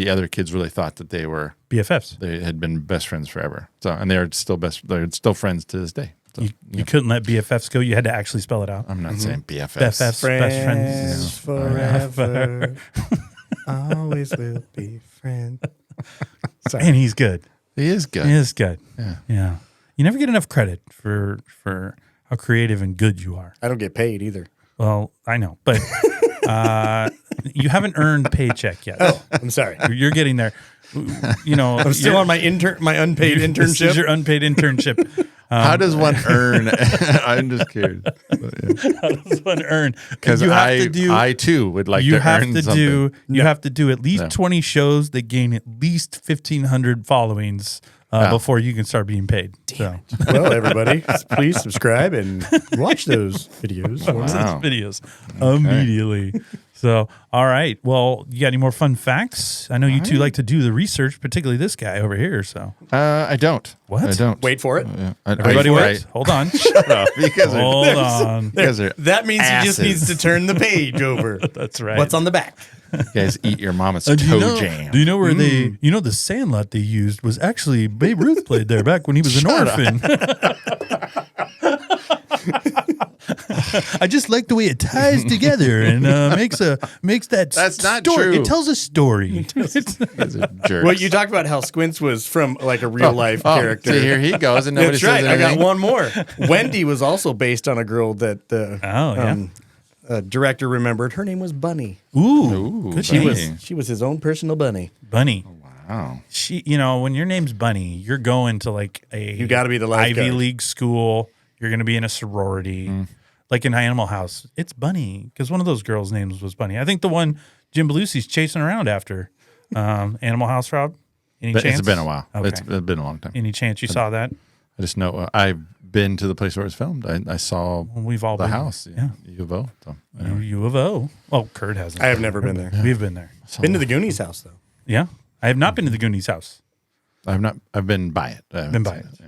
other kids really thought that they BFFs. had been best friends forever. So, and they're still friends to this day. So, You couldn't let BFFs go. You had to actually spell it out. I'm not saying BFFs. BFFs, best friends. forever. Always will be friends. Sorry. And he's good. He is good. He is good. Yeah. Yeah. You never get enough credit for how creative and good you are. I don't get paid either. Well, I know, but you haven't earned paycheck yet. Oh, I'm sorry. You're getting there. You know, I'm still on my unpaid This is internship. your unpaid internship. How does one earn? I'm just curious. How does one earn? Because I too would like You to have earn to something. have to do at least 20 shows that gain at least 1,500 followings before you can start being paid. So. Well, everybody, please subscribe and watch those videos. Wow. Videos immediately. So, all right. Well, you got any more fun facts? I know you two like to do the research, particularly this guy over here. So, I don't. What? I don't. Wait for it. everybody, wait. wait. Hold on. Shut up. You guys Hold are, on. you guys are That means he just asses. needs to turn the page over. That's right. What's on the back? You guys eat your mama's Do toe you know, jam. Do you know where they? You know the Sandlot they used was actually Babe Ruth played there back when he was an orphan. I just like the way it ties together and makes that. That's not story. true. It tells a story. You guys are jerks. Well, you talked about how Squints was from like a real life character. See, here he goes, and nobody That's right. says I got anything. one more. Wendy was also based on a girl that the director remembered. Her name was Bunny. Ooh, good Bunny. name. She was his own personal bunny. Bunny. Wow. She, when your name's Bunny, you're going to like You gotta be the Ivy lifeguard. League school. You're going to be in a sorority, like in Animal House. It's Bunny because one of those girls' names was Bunny. I think the one Jim Belushi's chasing around after. Animal House, Rob. Any chance? It's been a while. Okay. It's been a long time. Any chance you saw that? I just know I've been to the place where it was filmed. I saw We've all the been house. Yeah. U of O. So, U of O. Well, Kurt hasn't. I have never been there. We've been there. Been to the Goonies house though. Yeah. I have not been to the Goonies house. I've been by it. I haven't Been by seen it. Yeah.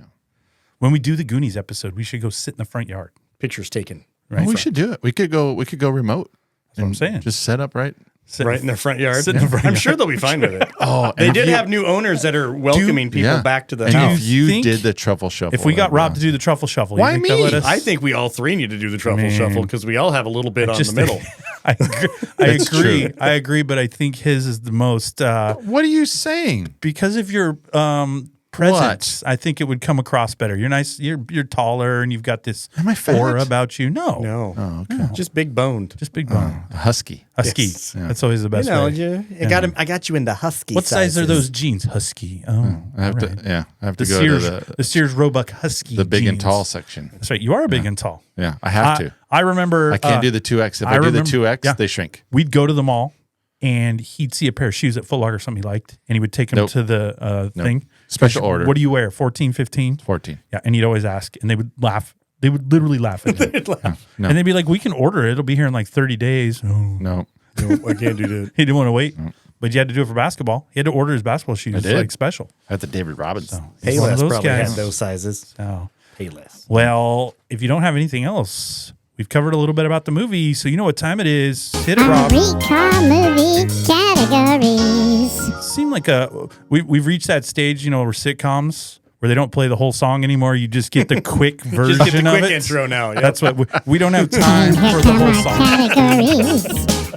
When we do the Goonies episode, we should go sit in the front yard. Pictures taken. Right? Oh, we should do it. We could go remote. That's what I'm saying. Just set up right. Sit Right in their front yard. Sit in the front I'm yard. sure they'll be fine with it. Oh, They did have new owners that are welcoming people back to the and house. if you think- did the truffle shuffle, If we got that'd be Rob to awesome. do the truffle shuffle, Why you think they'll me? let us? I think we all three need to do the truffle shuffle because we all have a little bit on the middle. I agree. That's true. I agree, but I think his is the most What are you saying? because of your presence. I think it would come across better. You're nice. You're taller, and you've got this Am I fat? aura about you. No, No. Oh, okay. Just big boned. just big bone. Husky. Husky. Yes. That's always the best. way. I got you in the husky. What size are sizes. those jeans? Husky. Oh, I have all to. right. Yeah, I have The to go Sears, to the Sears Roebuck Husky. the big and jeans. tall section. That's right. You are big and tall. Yeah, I have to. I remember. I can't do the 2X. If I, do remember- the 2X, yeah. they shrink. We'd go to the mall, and he'd see a pair of shoes at Foot Locker, something he liked, and he would take them Nope. to the thing. Special order. What do you wear? 14, 15? 14. Yeah, and he'd always ask, and they would laugh. They would literally laugh at him. No. And they'd be like, "We can order it. It'll be here in like 30 days." Oh. No. No, I can't do that. He didn't want to wait, but you had to do it for basketball. He had to order his basketball shoes did. like special. I have the David Robbins. He's one of Payless those probably guys. had those sizes. So, Payless. well, if you don't have anything else, we've covered a little bit about the movie, so you know what time it is. Hit it, Rob. Recall movie categories. Seemed like we've reached that stage, where sitcoms where they don't play the whole song anymore. You just get the quick version Just get the of quick it. intro now. Yep. That's what we don't have time Here for the come whole our song. categories.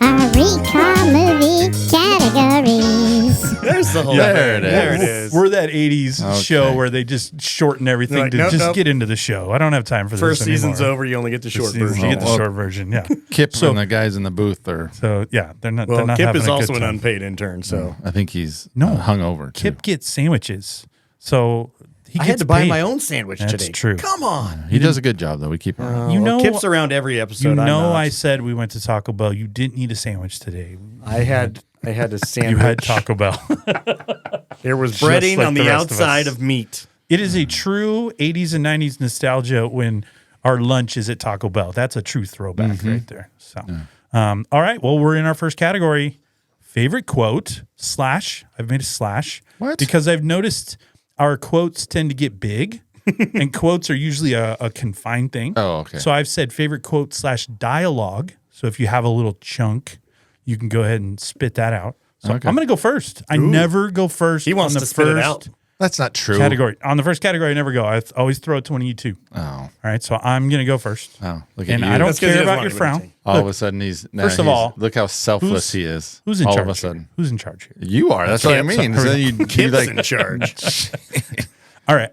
Our recall movie categories. There's the whole There thing. it is. There it is. We're that 80s Okay. show where they just shorten everything They're like, to nope, just nope. get into the show. I don't have time for First this season's anymore. over. You only get the short Season, version. you get the Well, short version, yeah. Kip So- and the guys in the booth are. So, yeah, they're not Well, they're not Kip having is a also good an time. unpaid intern, so I think he's No. hungover. Too. Kip gets sandwiches. So he I gets had to buy paid. my own sandwich That's today. true. Come on. He does a good job though. We keep him around. You know- Kip's around every episode. You I'm know, not. I said we went to Taco Bell. You didn't need a sandwich today. I had a sandwich. You had Taco Bell. There was Just breading like on the the rest of us. outside of meat. It is a true 80s and 90s nostalgia when our lunch is at Taco Bell. That's a true throwback right there. So, all right. Well, we're in our first category. Favorite quote / I've made a slash. What? Because I've noticed our quotes tend to get big and quotes are usually a confined thing. Oh, okay. So I've said favorite quote / dialogue. So if you have a little chunk, you can go ahead and spit that out. So Okay. I'm going to go first. I never go first. He wants on the to spit it first out. That's not true. category. On the first category, I never go. I always throw it to one of you two. Oh, All right, so I'm going to go first. Look at And you. I don't That's 'cause he care doesn't about want your to frown. take. All of a sudden, First of all, look how selfless who's- he is. Who's in all charge? of a sudden, Who's in charge here? you are. That's what I Kip's mean. So you Kip's like in charge. All right.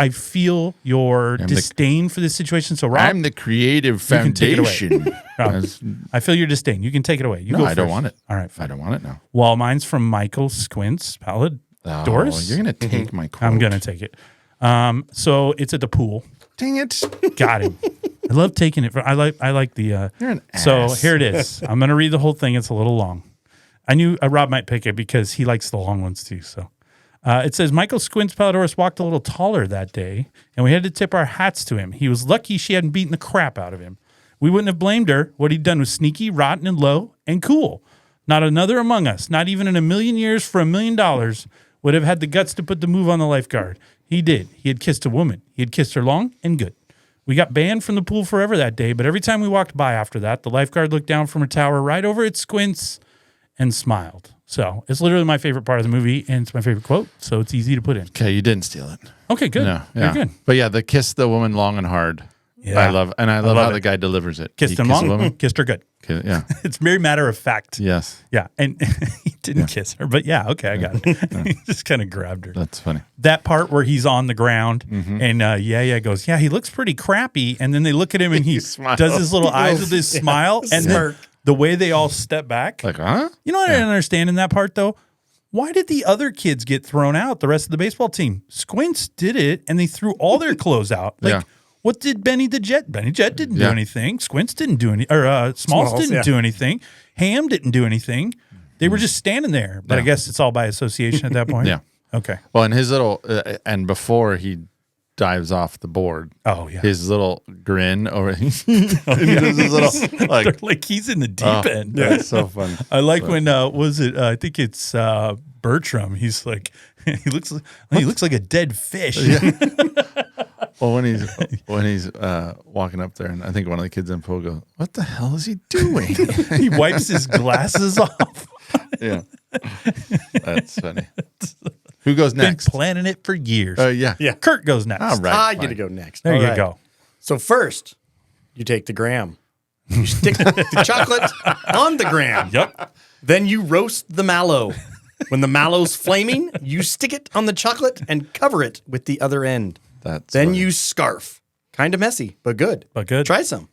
I feel your disdain for this situation. So, Rob, I'm the creative can take it away. foundation. Rob, I feel your disdain. You can take it away. You go I don't first. want it. All right. I Fine. don't want it now. Well, mine's from Michael Squints, Palad Doris. Oh, you're going to take my quote. I'm going to take it. So it's at the pool. Dang it. Got him. I love taking it. I like the. You're an ass. So here it is. I'm going to read the whole thing. It's a little long. I knew Rob might pick it because he likes the long ones too. So it says Michael Squints Palladorus walked a little taller that day, and we had to tip our hats to him. He was lucky she hadn't beaten the crap out of him. We wouldn't have blamed her. What he'd done was sneaky, rotten, and low, and cool. Not another among us, not even in a million years for $1 million, would have had the guts to put the move on the lifeguard. He did. He had kissed a woman. He had kissed her long and good. We got banned from the pool forever that day, but every time we walked by after that, the lifeguard looked down from her tower right over at Squints and smiled. So it's literally my favorite part of the movie, and it's my favorite quote, so it's easy to put in. Okay, you didn't steal it. Okay, good. No, Very yeah. good. But yeah, the kiss the woman long and hard. Yeah. I love how the guy delivers it. Kissed He him kissed the long, woman. kissed her good. Okay, yeah. It's very matter of fact. Yes. Yeah, and he didn't kiss her, but yeah, okay, I got it. He just kind of grabbed her. That's funny. That part where he's on the ground and goes, yeah, he looks pretty crappy. And then they look at him and he smiles. does his little eyes with his smile. And then the way they all step back. Like, huh? You know what I didn't understand in that part, though? Why did the other kids get thrown out, the rest of the baseball team? Squints did it, and they threw all their clothes out. Like, Yeah. what did Benny the Jet? Benny Jet didn't do Yeah. anything. Squints didn't do any, or Smalls didn't do anything. Ham didn't do anything. They were just standing there. But I guess it's all by association at that point. Yeah. Okay. Well, and his little, and before he dives off the board, Oh, yeah. his little grin over, and he does his little, like, Like he's in the deep end. That's so funny. I like when was it? I think it's Bertram. He's like he looks like a dead fish. Well, when he's walking up there, and I think one of the kids in pool goes, "What the hell is he doing?" He wipes his glasses off. Yeah, that's funny. Who goes Been next? planning it for years. Yeah. Kurt goes next. All right. I fine. get to go next. There All you right. go. So first, you take the gram. You stick the chocolate on the gram. Yep. Then you roast the mallow. When the mallow's flaming, you stick it on the chocolate and cover it with the other end. That's Then funny. you scarf. Kind of messy, but good. But good. Try some.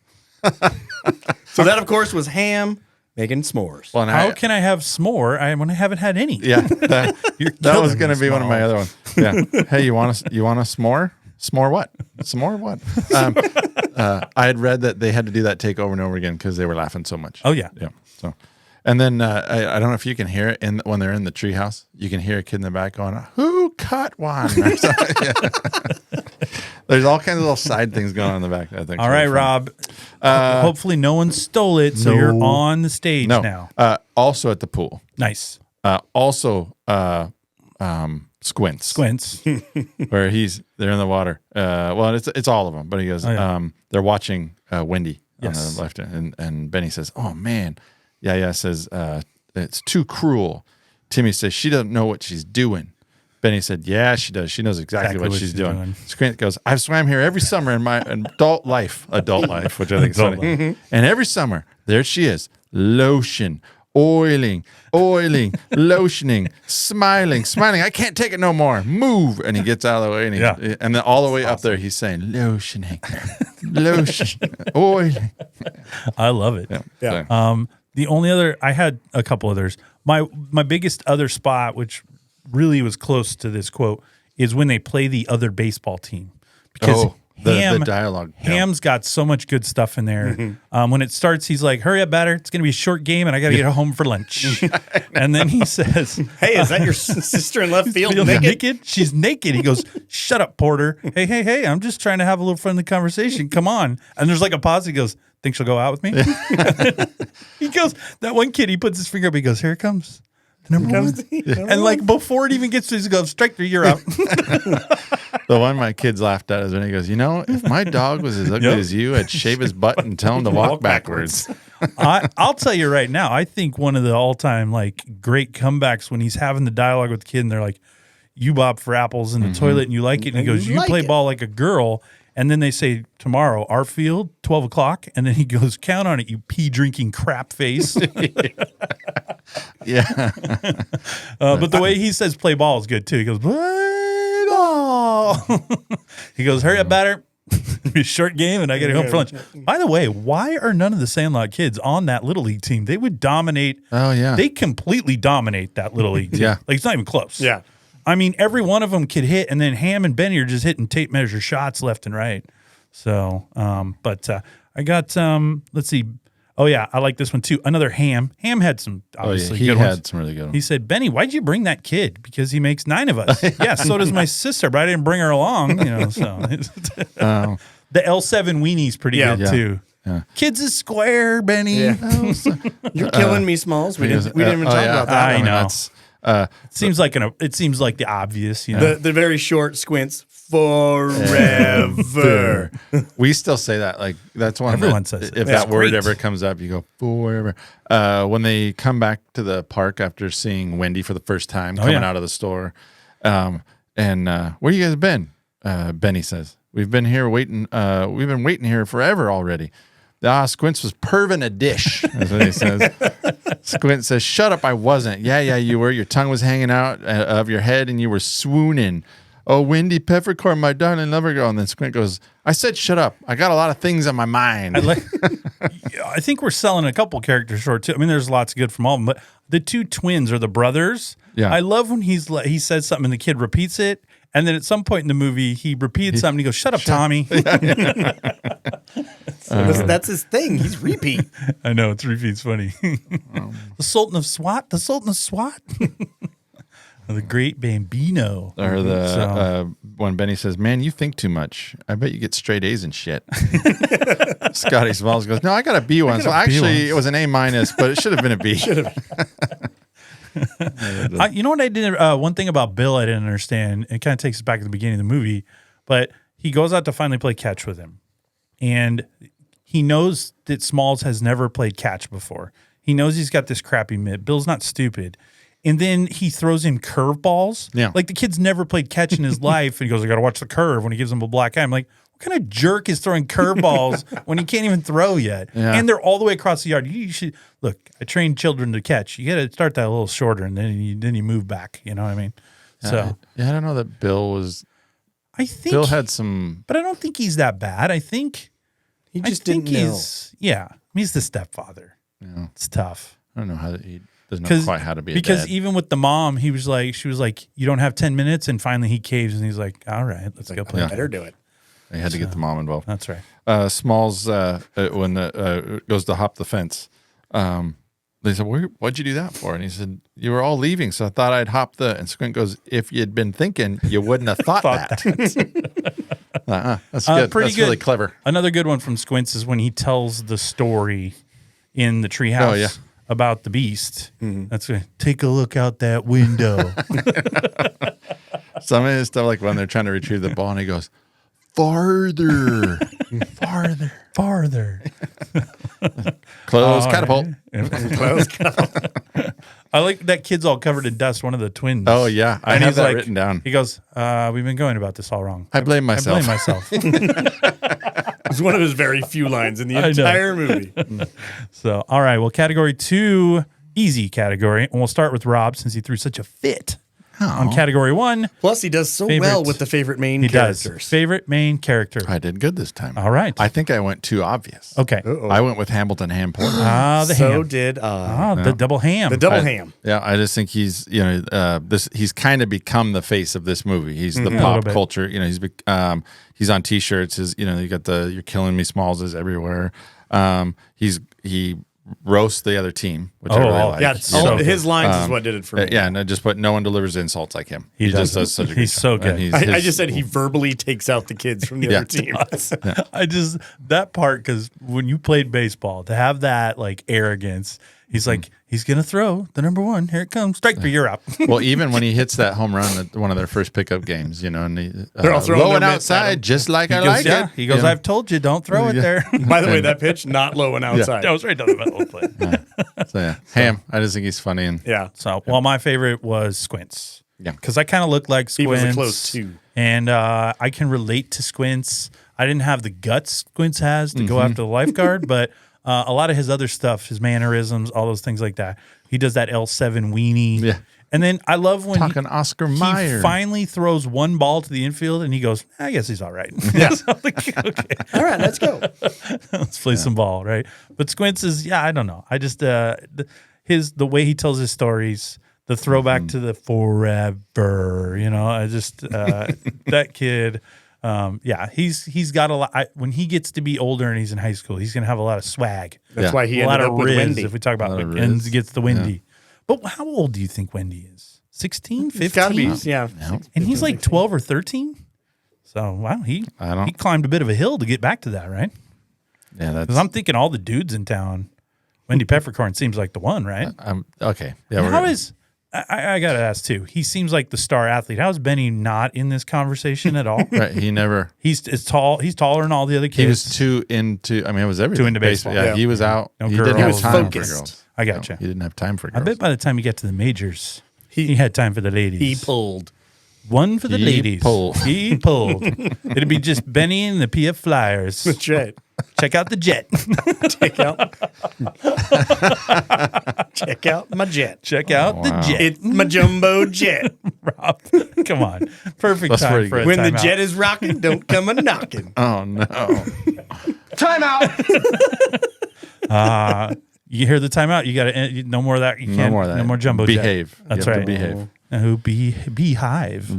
So that, of course, was Ham making s'mores. Well, and How can I have s'more when I haven't had any? yeah, that killing was me, going to be one of my other ones. Yeah. Hey, you want a s'more? S'more what? S'more what? I had read that they had to do that take over and over again because they were laughing so much. Oh, yeah. Yeah. So, and then I don't know if you can hear it when they're in the treehouse. You can hear a kid in the back going, "Who cut one?" Or something. Yeah. There's all kinds of little side things going on in the back. I think. All right, Rob. Hopefully no one stole it, so you're on the stage No. now. Also at the pool. Nice. Squints. Squints. Where they're in the water. Well, it's all of them, but he goes, they're watching Wendy on Yes. the left, and Benny says, "Oh man," yeah, says it's too cruel. Timmy says she doesn't know what she's doing. Benny said, "Yeah, she does. She knows exactly what she's doing." Squint goes, "I've swam here every summer in my adult life, which I think is funny. And every summer, there she is, lotion." Oiling, lotioning, smiling. I can't take it no more. Move. And he gets out of the way. And then all the way up there, he's saying, lotioning, lotion, oiling. I love it. Yeah. The only other, I had a couple others. My biggest other spot, which really was close to this quote, is when they play the other baseball team. Because the dialogue. Ham's got so much good stuff in there. When it starts, he's like, "Hurry up, batter! It's going to be a short game, and I got to get home for lunch." And then he says, Hey, is that your sister in left field "Feel naked? naked? She's naked." He goes, "Shut up, Porter. Hey! I'm just trying to have a little friendly conversation. Come on." And there's like a pause. He goes, "Think she'll go out with me?" He goes, that one kid. He puts his finger up. He goes, "Here it comes." Number one. And like before it even gets to his, he goes, "Strike three, you're out." The one my kids laughed at is when he goes, "If my dog was as ugly as you, I'd shave his butt and tell him to walk backwards." I'll tell you right now, I think one of the all-time like great comebacks when he's having the dialogue with the kid and they're like, "You bob for apples in the toilet and you like it." And he goes, "You play ball like a girl." And then they say, "Tomorrow, our field, 12 o'clock." And then he goes, "Count on it, you pee-drinking crap face." Yeah. But the way he says play ball is good too. He goes, "Play ball. He goes, hurry up, batter. Be a short game, and I got to go for lunch. By the way, why are none of the Sandlot kids on that Little League team? They would dominate. Oh, yeah. They completely dominate that Little League team. Yeah. Like, it's not even close. Yeah. I mean, every one of them could hit, and then Ham and Benny are just hitting tape measure shots left and right. So, I got, let's see. Oh, yeah, I like this one, too. Another Ham. Ham had some, obviously, he good had ones. some really good ones. He said, Benny, why'd you bring that kid? Because he makes 9 of us. Yeah, so does my sister, but I didn't bring her along, so. The L7 weenie's pretty good, too. Yeah. Kids is square, Benny. Yeah. You're killing me, Smalls. We didn't even talk about that. I know. That's, It seems like the obvious, The very short squints. Forever. we still say that. Like, that's one. Everyone that, says it. if Yeah, that word great. ever comes up, you go forever. When they come back to the park after seeing Wendy for the first time, coming out of the store, and where you guys been? Benny says, we've been here waiting. We've been waiting here forever already. Squints was perving a dish. That's what he says. Squint says, shut up, I wasn't. Yeah, you were. Your tongue was hanging out of your head and you were swooning. Oh, Wendy Peffercorn, my darling lover girl. And then Squint goes, I said, shut up. I got a lot of things on my mind. I think we're selling a couple characters short, too. I mean, there's lots good from all of them, but the 2 twins are the brothers. Yeah. I love when he says something and the kid repeats it. And then at some point in the movie, he repeats something. He goes, shut up, Tommy. That's his thing. He's repeat. I know, it's repeats funny. The Sultan of SWAT? The Sultan of SWAT? The Great Bambino. Or when Benny says, man, you think too much. I bet you get straight A's and shit. Scotty Smalls goes, no, I got a B once. Well, actually, it was an A-, but it should have been a B. Should have. You know what I didn't? One thing about Bill I didn't understand. It kind of takes us back to the beginning of the movie, but he goes out to finally play catch with him, and he knows that Smalls has never played catch before. He knows he's got this crappy mitt. Bill's not stupid, and then he throws him curveballs. Yeah, like the kid's never played catch in his life, and he goes, "I got to watch the curve." When he gives him a black eye, I'm like, what kind of jerk is throwing curveballs when he can't even throw yet? Yeah. And they're all the way across the yard. You should look. I train children to catch. You got to start that a little shorter, and then you move back. You know what I mean? So I don't know that Bill was. I think Bill had some, but I don't think he's that bad. I think He just didn't know. He's the stepfather. Yeah. It's tough. I don't know how he doesn't know quite how to be a because dad. even with the mom, she was like, you don't have 10 minutes, and finally he caves and he's like, all right, let's go play. Yeah. Better do it. They had to get the mom involved. That's right. Smalls, when goes to hop the fence, they said, what'd you do that for? And he said, you were all leaving, so I thought I'd hop the. And Squint goes, if you'd been thinking, you wouldn't have thought that. That's good. Pretty That's good. really clever. Another good one from Squints is when he tells the story in the treehouse about the beast. Mm-hmm. That's right. Take a look out that window. Some of his stuff, like when they're trying to retrieve the ball, and he goes, farther. farther. Close catapult. Close catapult. I like that kid's all covered in dust, one of the twins. Oh, yeah. I have that written down. He goes, we've been going about this all wrong. I blame myself. It's one of his very few lines in the entire movie. So, all right. Well, category 2, easy category. And we'll start with Rob since he threw such a fit on category 1. Plus, he does so well with the favorite main characters. Does. Favorite main character. I did good this time. All right. I think I went too obvious. Okay. I went with Hamilton Ham Porter. The ham. Did the double ham. The double ham. Yeah, I just think he's he's kind of become the face of this movie. He's the pop culture. He's on T-shirts. You got the "You're Killing Me" Smalls everywhere. He roasts the other team, which I really like. Yeah, his lines is what did it for me. Yeah, and I just put no one delivers insults like him. He just does such a good He's so good. I just said he verbally takes out the kids from the other team. That part, because when you played baseball, to have that like arrogance, he's like, he's gonna throw the number 1. Here it comes. Strike 3, you're out. Well, even when he hits that home run at one of their first pickup games, and they're all throwing low and their mitts outside, just like I like it. He goes, I've told you, don't throw it there. By the way, that pitch not low and outside. That was right down the middle of the play. So Ham. I just think he's funny and So, my favorite was Squints. Yeah, because I kind of look like Squints. He was a close 2. And I can relate to Squints. I didn't have the guts Squints has to go after the lifeguard, but a lot of his other stuff, his mannerisms, all those things like that. He does that L7 weenie. Yeah. And then I love when Talking Oscar he Mayer. finally throws one ball to the infield and he goes, I guess he's all right. Yeah. Okay. All right, let's go. Let's play some ball, right? But Squints is, I don't know. I just the way he tells his stories, the throwback to the forever, I just that kid. He's got a lot. When he gets to be older and he's in high school, he's gonna have a lot of swag. That's why he a lot ended of up with riz. Wendy. If we talk about and gets the Wendy. But how old do you think Wendy is? 16, 15? It's got to be, yeah. And he's like 12 or 13. So wow, he climbed a bit of a hill to get back to that, right? Yeah, Because I'm thinking all the dudes in town. Wendy Peffercorn seems like the one, right? Okay. Yeah. And how is I gotta ask too? He seems like the star athlete. How is Benny not in this conversation at all? Right. He never. He's tall. He's taller than all the other kids. He was too into. I mean, it was everything. Too into baseball. Yeah. He was out. No he girls. didn't He have was time focused. for girls. I gotcha. He didn't have time for I girls. bet by the time you get to the majors, he had time for the ladies. He pulled. One for the He ladies. pulled. He pulled. It'd be just Benny and the PF Flyers. That's right. Check out the jet. Check out my jet. Check out the jet. It's my jumbo jet. Rob, come on. Perfect That's time pretty for a good. When the timeout. jet is rocking, don't come a knocking. Oh no. Time out. You hear the timeout. You got to no more of that. You No can't. more of that. No more jumbo Behave. jet. That's You have right. to behave. Beehive.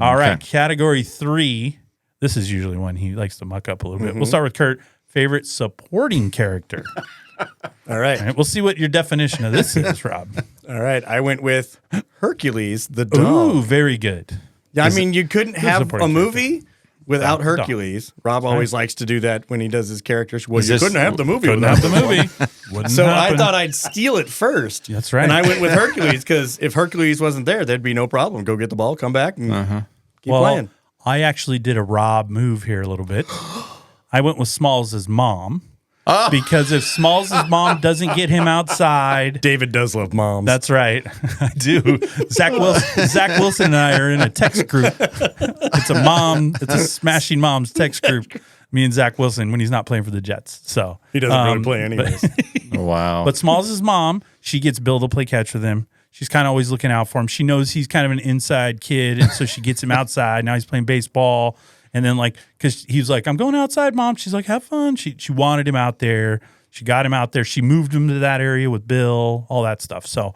All right. Category 3. This is usually one he likes to muck up a little bit. We'll start with Kurt. Favorite supporting character. All right. All right. We'll see what your definition of this is, Rob. All right. I went with Hercules, the dog. Ooh, very good. I mean, you couldn't have supporting a movie without Dog. Hercules. Rob always likes to do that when he does his characters. Well, you this- couldn't have the movie Couldn't without have the movie. Wouldn't So happen. I thought I'd steal it first. That's right. And I went with Hercules because if Hercules wasn't there, there'd be no problem. Go get the ball, come back, and keep playing. I actually did a Rob move here a little bit. I went with Smalls' mom. Because if Smalls' mom doesn't get him outside, David does love moms. that's right, I do. Zach Wilson and I are in a text group. It's a Smashing Moms text group. Me and Zach Wilson when he's not playing for the Jets. So he doesn't really play anyways. Wow. But Smalls' mom, she gets Bill to play catch with him. She's kind of always looking out for him. She knows he's kind of an inside kid, and so she gets him outside. Now he's playing baseball. And then, because he was like, I'm going outside, Mom. She's like, have fun. She wanted him out there. She got him out there. She moved him to that area with Bill, all that stuff. So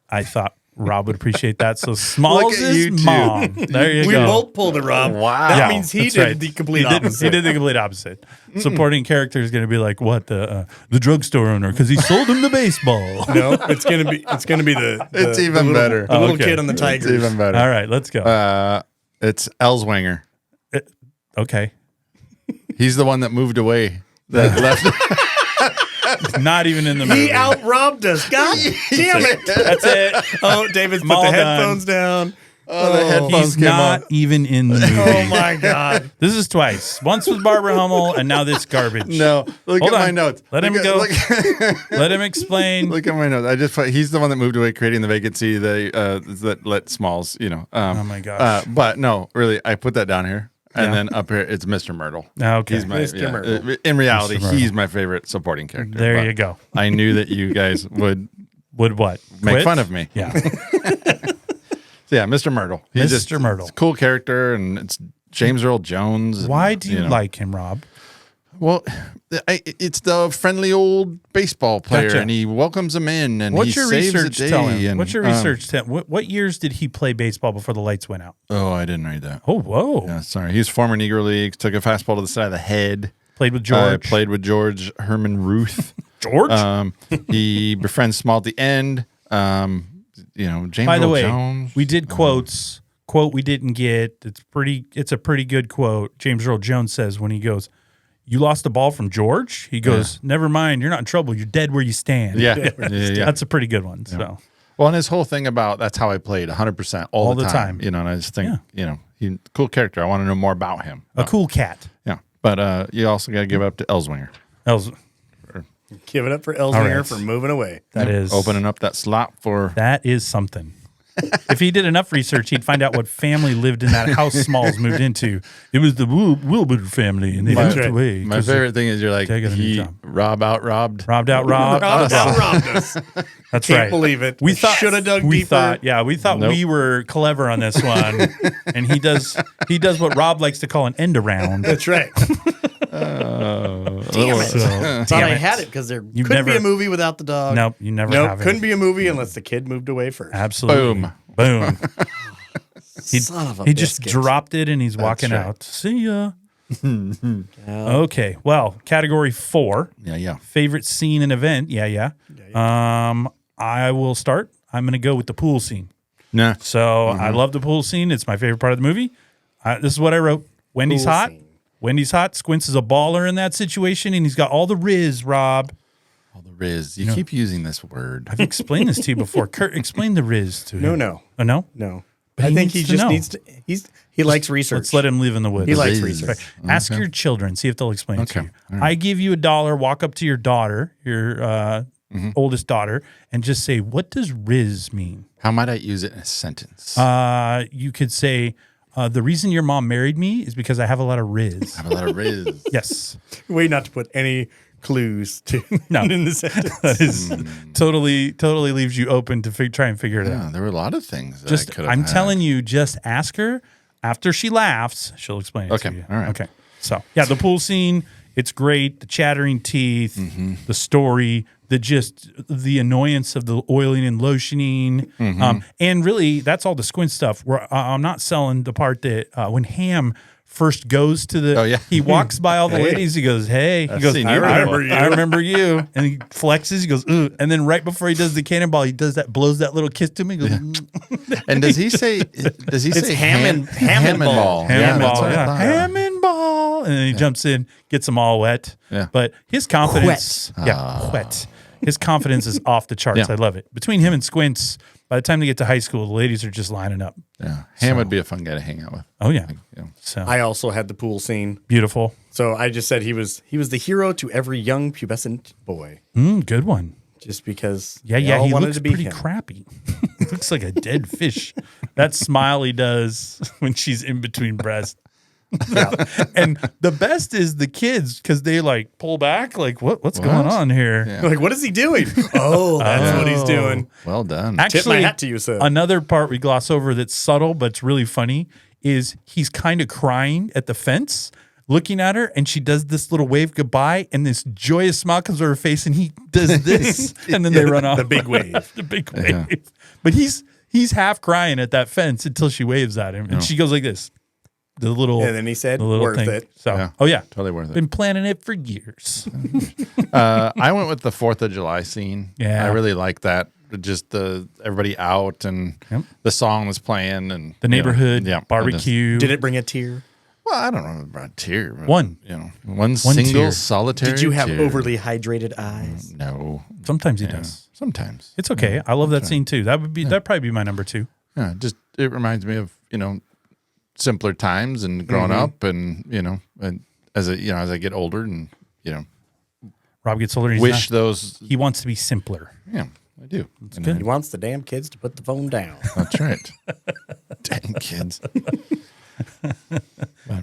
I thought Rob would appreciate that. So Smalls' you two. mom. There you We go. both pulled it, Rob. Wow. That Yeah, means he that's did right. the complete He opposite. did the complete opposite. Supporting character is going to be like, what, the drugstore owner, because he sold him the baseball. No, it's gonna be the It's the even little- better. The little Okay. kid on the It's Tigers. even better. All right, let's go. It's Elswinger. Okay. He's the one that moved away. That left. Not even in the movie. He out-robbed us. God damn it. That's it. Oh, David's put I'm all the done. headphones down. Oh, the headphones He's came not on. even in the movie. Oh, my God. This is twice. Once with Barbara Hummel, and now this garbage. No, look Hold at my on. notes. Let him Look go. Look, Let him explain. look at my notes. I just put, he's the one that moved away, creating the vacancy. That let Smalls, Oh my gosh. But no, really, I put that down here, and Yeah. then up here it's Mr. Myrtle. Okay. He's my Mr. Myrtle. In reality, Mr. Myrtle. he's my favorite supporting character. There but you go. I knew that you guys would Would what? make Quit? fun of me. Yeah. So yeah, Mr. Myrtle. He's Mr. Myrtle. It's a cool character, and it's James Earl Jones. and, Why do you know. like him, Rob? Well, it's the friendly old baseball player, Gotcha. and he welcomes him in, and What's he your saves research the day. tell him? And, What's your research tell? What years did he play baseball before the lights went out? Oh, I didn't read that. Oh, whoa. Yeah, sorry. He's former Negro Leagues. Took a fastball to the side of the head. Played with George. Played with George Herman Ruth. George? He befriends Small at the end. James By the Earl way, Jones. we did quotes. Quote we didn't get. It's a pretty good quote. James Earl Jones says when he goes, "You lost the ball from George." He goes, "Never mind. You're not in trouble. You're dead where you stand." Yeah. That's a pretty good one. So Well, and his whole thing about that's how I played 100% all the time. And I just think, he cool character. I want to know more about him. a cool cat. Yeah. But you also got to give up to Elswinger. Give it up for Elswinger right. for moving away. That is Opening up that slot for That is something. If he did enough research, he'd find out what family lived in that house Smalls moved into. It was the Wilbur family, and they moved away. My favorite thing is you're like, I got a new he job. robbed out. Robbed. Robbed That's us. right. Believe it. We thought should have dug we deeper. thought, we thought we were clever on this one, and he does what Rob likes to call an end around. That's right. Damn it. So, Thought I had it because there couldn't be a movie without the dog. Nope, you never Nope, have it. couldn't be a movie unless the kid moved away first. Absolutely. Boom. Son of a He just biscuit. dropped it and he's walking right. out. See ya. Okay. Well, category 4. Yeah. Favorite scene and event. Yeah. I will start. I'm going to go with the pool scene. Nah. So I love the pool scene. It's my favorite part of the movie. This is what I wrote. Wendy's Pool hot. scene. Wendy's hot. Squints is a baller in that situation, and he's got all the riz, Rob. All the riz. You keep using this word. I've explained this to you before. Kurt, explain the riz to him. No. Oh, no? No. But I he think he needs to just know. needs to. He likes research. Let's let him live in the woods. He likes riz. research. Ask your children, see if they'll explain it to Okay. you. All right. I give you $1, walk up to your daughter, your oldest daughter, and just say, what does riz mean? How might I use it in a sentence? You could say, the reason your mom married me is because I have a lot of riz. I have a lot of riz. Yes. Way not to put any clues to No. in the sentence. That is totally leaves you open to try and figure it out. Yeah, there were a lot of things. That I Just, could have I'm had. telling you, just ask her. After she laughs, she'll explain it Okay, to you. all right. Okay. So, yeah, the pool scene, it's great. The chattering teeth, the story, the annoyance of the oiling and lotioning. And really, that's all the Squint stuff. Where I'm not selling the part that when Ham first goes to the, Oh, yeah. he walks by all the ladies. He goes, hey. He goes, seen I you remember before." you. I remember you. And he flexes. He goes, ooh. And then right before he does the cannonball, he does that, blows that little kiss to me. He goes, And does he say? Say Hammond- Hammond ball? Hammond that's ball, what I yeah. thought. Hammond ball. And then he jumps in, gets them all wet. Yeah. But his confidence, wet. His confidence is off the charts. Yeah. I love it. Between him and Squints, by the time they get to high school, the ladies are just lining up. Yeah, Ham would be a fun guy to hang out with. Oh, yeah. Yeah. So I also had the pool scene. beautiful. So I just said he was the hero to every young pubescent boy. Good one. Just because Yeah, they all he wanted looks to be pretty him. crappy. Looks like a dead fish. That smile he does when she's in between breasts. And the best is the kids because they like pull back, like what's going on here? Yeah. Like, what is he doing? Oh, that's what he's doing. Well done. Tip my hat to you, sir. Another part we gloss over that's subtle but it's really funny is he's kind of crying at the fence, looking at her, and she does this little wave goodbye, and this joyous smile comes over her face, and he does this, and then they run off. The big wave. The big wave. But he's half crying at that fence until she waves at him, and she goes like this. The little, And then he said, the little worth thing. it. So, Yeah. oh yeah, Totally worth it. been planning it for years. I went with the 4th of July scene. Yeah. I really like that. Just the everybody out and the song was playing and The neighborhood yeah, barbecue. Did it bring a tear? Well, I don't know about a tear. But, One. One single tear. solitary. Did you have tear. overly hydrated eyes? No. Sometimes he does. Sometimes. It's okay. I love that scene too. That'd probably be my number 2. Yeah. Just it reminds me of simpler times and growing up and and as I get older and Rob gets older. And wish those. he wants to be simpler. Yeah, I do. And good. He wants the damn kids to put the phone down. That's right. Dang kids.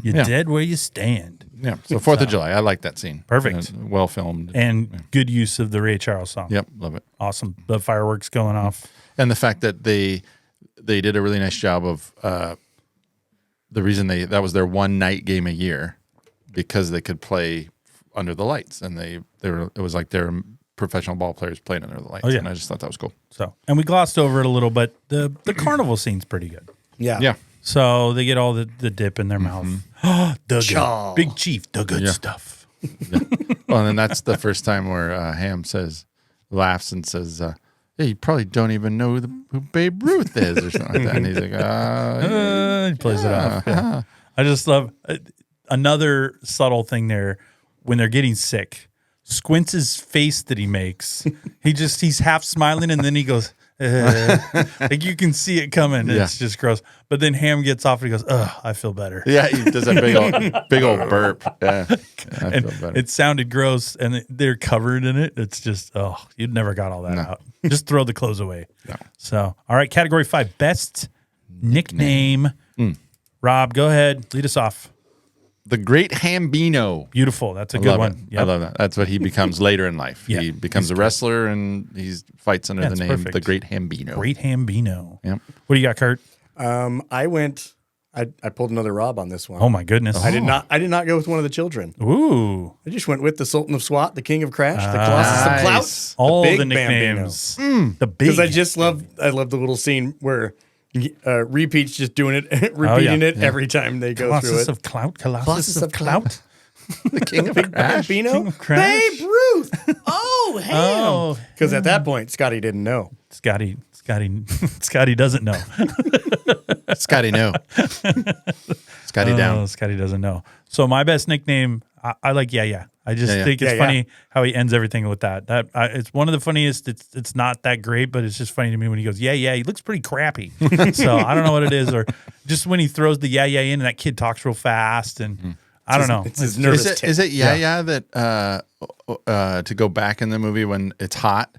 You're Yeah. dead where you stand. Yeah. So 4th of July, I like that scene. Perfect. Well filmed. And good use of the Ray Charles song. Yep, love it. Awesome. The fireworks going off. And the fact that they did a really nice job of the reason that was their one night game a year because they could play under the lights and it was like they're professional ball players playing under the lights. Oh, yeah. And I just thought that was cool. So, and we glossed over it a little, but the carnival scene's pretty good. Yeah. Yeah. So they get all the dip in their mouth. Oh, the Chaw. good, Big Chief, the good Yeah. stuff. Well, and then that's the first time where Ham laughs and says, yeah, you probably don't even know who Babe Ruth is or something like that. And he's like, He plays it off. Yeah. I just love another subtle thing there when they're getting sick. Squints' face that he makes. He's half smiling and then he goes, like you can see it coming. Yeah. It's just gross. But then Ham gets off and he goes, ugh, I feel better. Yeah, he does a big old burp. Yeah, I And feel better. it sounded gross, and they're covered in it. It's just, you'd never got all that out. Just throw the clothes away. No. So, all right, category 5, best nickname. Rob, go ahead. Lead us off. The Great Hambino. Beautiful. That's a I good love one. it. Yep. I love that. That's what he becomes later in life. Yeah, He becomes a wrestler and he fights under the That's name perfect. The Great Hambino. Great Hambino. Yep. What do you got, Kurt? I pulled another Rob on this one. Oh, my goodness. I did not go with one of the children. Ooh. I just went with the Sultan of SWAT, the King of Crash, the Colossus of Clout, Nice. All big the Bambino. nicknames. The big. Because I love the little scene where Repeat's just doing it, repeating it every time they go through Colossus it. of Clout. Colossus Colossus of of Clout. The King of Crash. Bambino, King of Crash. Babe Ruth. Oh, hell. Oh, Because at that point, Scotty didn't know. Scotty doesn't know. Scotty, no. Scotty down. Scotty doesn't know. So my best nickname, I like Yeah. I just think it's funny how he ends everything with that. It's one of the funniest. It's not that great, but it's just funny to me when he goes, yeah. He looks pretty crappy. So I don't know what it is, or just when he throws the yeah in and that kid talks real fast, and I don't know. It's his nervous Is it that to go back in the movie when it's hot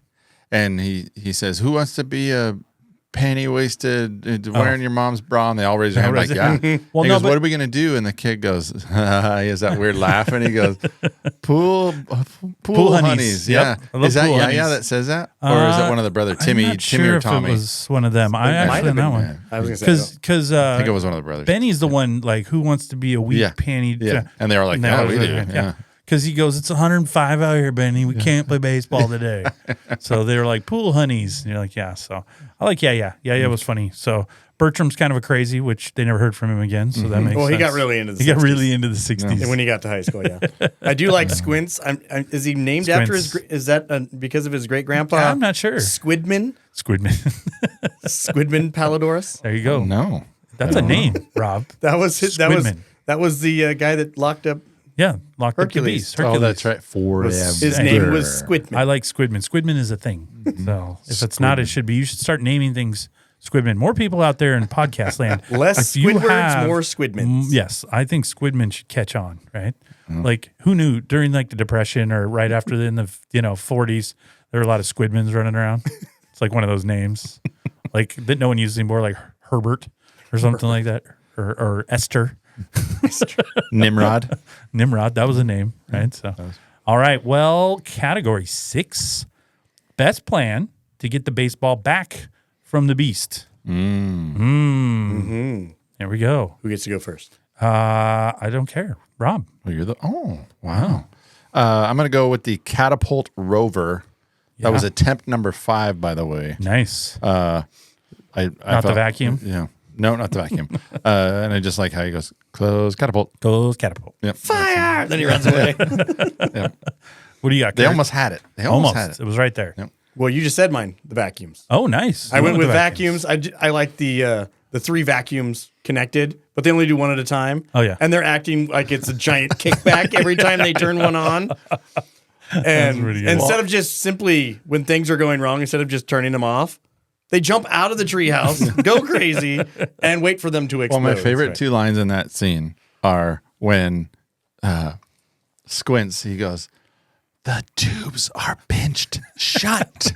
and he says, who wants to be a panty waisted wearing your mom's bra, and they all raise their hand like, yeah. Well, He no, goes, but- what are we gonna do? And the kid goes, he has that weird laugh, and he goes, pool honeys. honeys. Yep. Yeah, I love is that pool yeah honeys. that says that, or is it one of the brother Timmy, I'm not Timmy sure or if Tommy? it was one of them. I might actually have know that been, one. I was going to say, Because I think it was one of the brothers. Benny's the one like who wants to be a weak Yeah. panty. Yeah. And they were like, yeah, we do. Yeah. Because he goes, it's 105 out here, Benny. We can't play baseball today. So they were like, pool honeys. And you're like, yeah. So I like, yeah. Yeah, was funny. So Bertram's kind of a crazy, which they never heard from him again. So that makes well, sense. he got really into the He got 60s. really into the 60s. when he got to high school, yeah. I do like Squints. Is he named after his? Squints. Is that because of his great grandpa? I'm not sure. Squidman. Squidman Palidorus. There you go. No, That's a name, Rob. That was his. Squidman. That was the guy that locked up. Yeah, locked up the Hercules. beast. oh, Hercules. that's right. Forever. His name was Squidman. I like Squidman. Squidman is a thing. So if it's not, it should be. You should start naming things Squidman. More people out there in podcast land. Less If you Squidwards, have- more Squidmans. Yes, I think Squidman should catch on. Right? Like who knew during like the Depression or right after in the 40s there were a lot of Squidmans running around. It's like one of those names, like that no one uses anymore, like Herbert or something like that, or Esther. Nimrod. Nimrod, that was a name, right? So, all right. Well, category 6, best plan to get the baseball back from the beast. There we go. Who gets to go first? I don't care. Rob. Oh, you're wow. I'm gonna go with the catapult rover. Yeah. That was attempt number 5, by the way. Nice. I Not the vacuum? Yeah. No, not the vacuum. And I just like how he goes, close catapult. Goes catapult. Yep. Fire! Then he runs away. What do you got? They Kurt? almost had it. They almost had It it. was right there. Yep. Well, you just said mine. The vacuums. Oh, nice. I You went with the vacuums. I like the 3 vacuums connected, but they only do one at a time. Oh, yeah. And they're acting like it's a giant kickback every time they turn one on. And pretty good. instead of just simply when things are going wrong, instead of just turning them off, they jump out of the treehouse, go crazy, and wait for them to explode. Well, my favorite 2 lines in that scene are when Squints, he goes, the tubes are pinched shut.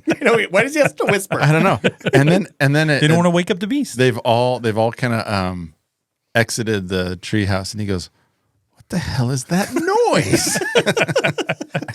Why does he have to whisper? I don't know. And then They don't want to wake up the beast. they've all kind of exited the treehouse, and he goes, what the hell is that noise?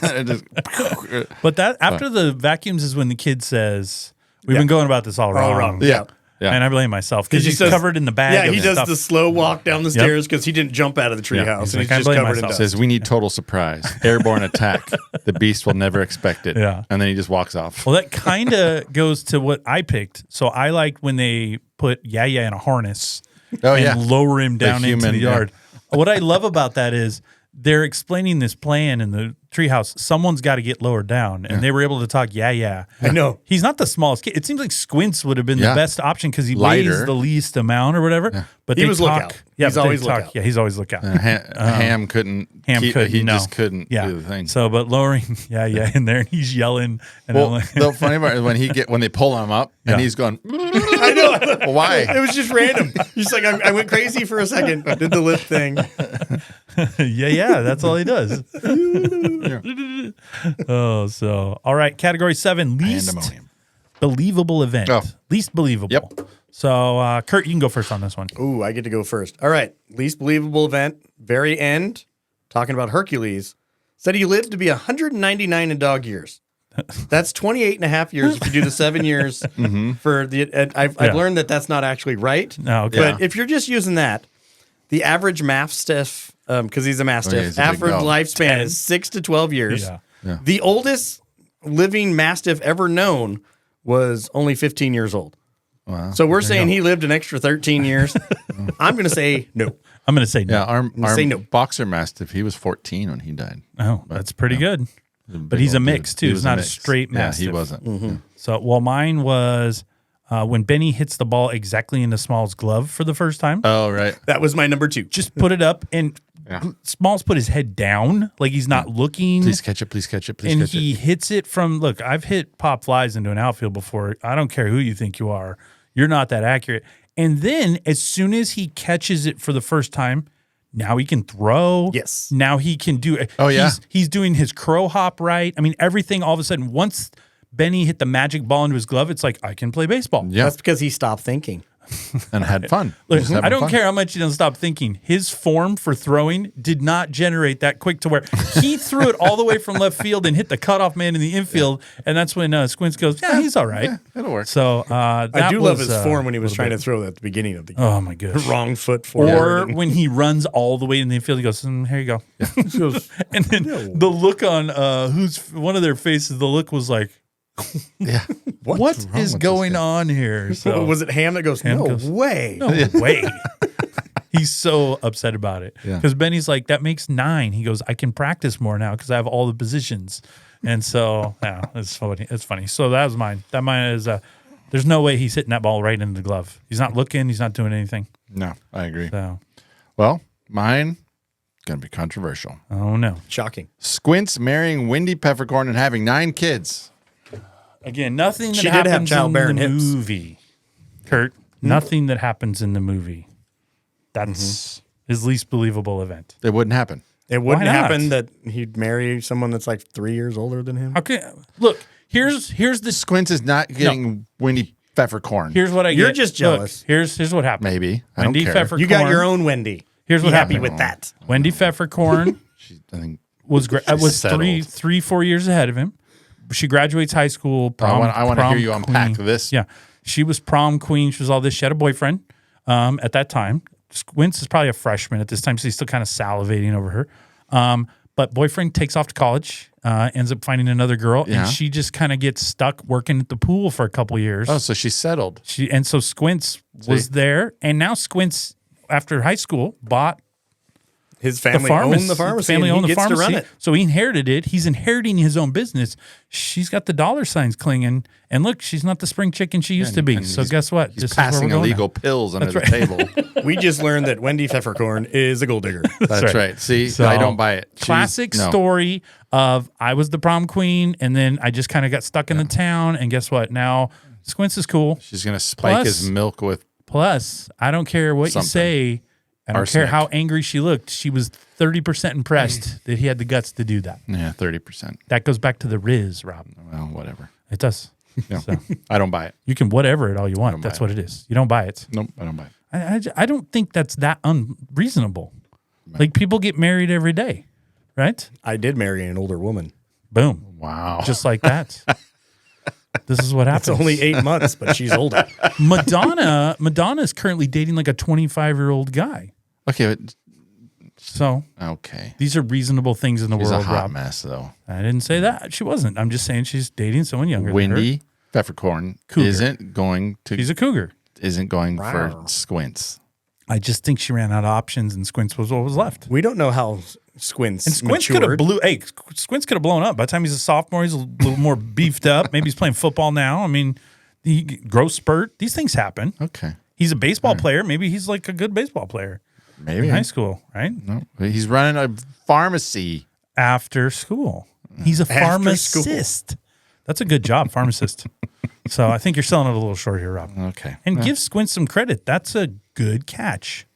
And it just- But that after the vacuums is when the kid says, "We've been going about this all wrong." wrong. yeah. Yeah. And I blame myself because He he's says- covered in the bag. Yeah, of he does stuff. the slow walk down the stairs because he didn't jump out of the treehouse, He's and like, he's I just blame covered in myself. dust. Says we need total surprise, airborne attack. The beast will never expect it. Yeah. And then he just walks off. Well, that kind of goes to what I picked. So I liked when they put in a harness Oh, and yeah. lower him down into human, the yeah. yard. What I love about that is they're explaining this plan in the treehouse. Someone's got to get lowered down, and they were able to talk. Yeah. I know. He's not the smallest kid. It seems like Squints would have been Yeah. the best option because he Lighter. weighs the least amount or whatever. But He they was talk. lookout. Yeah, He's but they always talk. lookout. Yeah, he's always lookout. Ham couldn't. He just couldn't do the thing. So, but lowering, in there, and he's yelling. And Well, I'm like, the funny part is when they pull him up and Yeah. he's going, I know. why? It was just random. He's like, I went crazy for a second. Did the lip thing. yeah, that's all he does. Oh, so all right. Category 7, least Pandemonium. believable event. Oh. Least believable. Yep. So, Kurt, you can go first on this one. Ooh, I get to go first. All right. Least believable event. Very end. Talking about Hercules. Said he lived to be 199 in dog years. That's 28 and a half years if you do the 7 years for the. I've learned that that's not actually right. No, okay. But if you're just using that, the average mastiff, because he's a mastiff, he's a big average dog. lifespan is 6 to 12 years. Yeah. The oldest living mastiff ever known was only 15 years old. Wow. So we're saying he lived an extra 13 years. I'm going to say no. I'm going to say no. Yeah, our say no. boxer mastiff, he was 14 when he died. Oh, that's pretty good. But But he's a mix, too. He's not a straight mastiff. Yeah, he wasn't. Mm-hmm. So, well, mine was when Benny hits the ball exactly into Small's glove for the first time. Oh, right. That was my number 2. Just put it up, and Yeah. Smalls put his head down, like he's not looking. Please catch it. Please catch it. Please And catch he it. hits it from, look, I've hit pop flies into an outfield before. I don't care who you think you are. You're not that accurate. And then as soon as he catches it for the first time, now he can throw. Yes. Now he can do it. Oh, yeah. He's doing his crow hop right. I mean, everything all of a sudden, once Benny hit the magic ball into his glove, it's like, I can play baseball. Yeah, That's because he stopped thinking. and had fun. Look, Just having I don't fun. care how much he doesn't stop thinking. His form for throwing did not generate that quick to where he threw it all the way from left field and hit the cutoff man in the infield. And that's when Squints goes, yeah, he's all right. Yeah, it'll work. So I that do was, love his form when he was a trying little to throw at the beginning of the bit- Oh, my gosh. wrong foot forward. Or and- when he runs all the way in the infield, he goes, here you go. And then the look on who's one of their faces, the look was like, Yeah. what wrong is with this going guy? on here? So was it Ham that goes, no goes, way. no way. He's so upset about it Yeah. because Benny's like, that makes 9. He goes, I can practice more now because I have all the positions. And so, yeah, it's funny. It's funny. So that was mine. That mine is, there's no way he's hitting that ball right into the glove. He's not looking. He's not doing anything. No, I agree. So, Well, mine gonna be controversial. oh no. Shocking. Squints marrying Wendy Peffercorn and having 9 kids. Again, nothing that She did have happens in childbearing the hips. movie. Kurt, nothing that happens in the movie. That's his least believable event. It wouldn't happen. It wouldn't not? happen that he'd marry someone that's like 3 years older than him. Okay, look, here's the Squints is not getting Wendy Peffercorn. here's what I You're get. just Look, jealous. here's what happened. Maybe. I Wendy don't care. Peffercorn. You got your own Wendy. Here's what Be happy happened. with that. Wendy Peffercorn I think was was settled. 4 years ahead of him. She graduates high school. Prom, I want to hear prom you unpack queen. this. Yeah, she was prom queen. She was all this. She had a boyfriend at that time. Squints is probably a freshman at this time, so he's still kind of salivating over her. But boyfriend takes off to college, ends up finding another girl, Yeah. and she just kind of gets stuck working at the pool for a couple years. Oh, so she's settled. So Squints was there, and now Squints, after high school, bought His the family pharmacy. owned the pharmacy. Family and owned he the gets pharmacy. to run it. So he inherited it. He's inheriting his own business. She's got the dollar signs clinging, and look, she's not the spring chicken she used to be. and So he's- guess what? He's This is where passing we're going illegal now. pills under the That's table. We just learned that Wendy Peffercorn is a gold digger. That's right. See, So, I don't buy it. She's- Classic no. story of I was the prom queen, and then I just kind of got stuck in the town, and guess what? Now Squints is cool. She's going to spike his Plus- milk with. Plus, I don't care what Something. you say. I don't care Arsenic. how angry she looked. She was 30% impressed that he had the guts to do that. Yeah, 30%. That goes back to the Riz, Rob. Well, whatever. It does. No, So I don't buy it. you can whatever it all you want. buy That's it. what it is. You don't buy it. Nope, I don't buy it. I don't think that's that unreasonable. Like people get married every day, right? I did marry an older woman. Boom. Wow. Just like that. This is what happens. It's only 8 months, but she's older. Madonna is currently dating like a 25-year-old guy. Okay, So okay. these are reasonable things in the She's world, a hot Rob. mess, though. I didn't say that. She wasn't. I'm just saying she's dating someone younger than her. Wendy Peffercorn Cougar. isn't going to. She's a cougar. isn't going for Rawr. Squints. I just think she ran out of options and Squints was what was left. We don't know how Squints. And Squints could have matured. Squints could have blown up. By the time he's a sophomore, he's a little more beefed up. Maybe he's playing football now. I mean, growth spurt. These things happen. Okay. He's a baseball player. Maybe he's like a good baseball player Maybe. in high school, right? No. He's running a pharmacy. After school. He's a pharmacist. That's a good job, pharmacist. So I think you're selling it a little short here, Rob. Okay. And give Squints some credit. That's a good catch.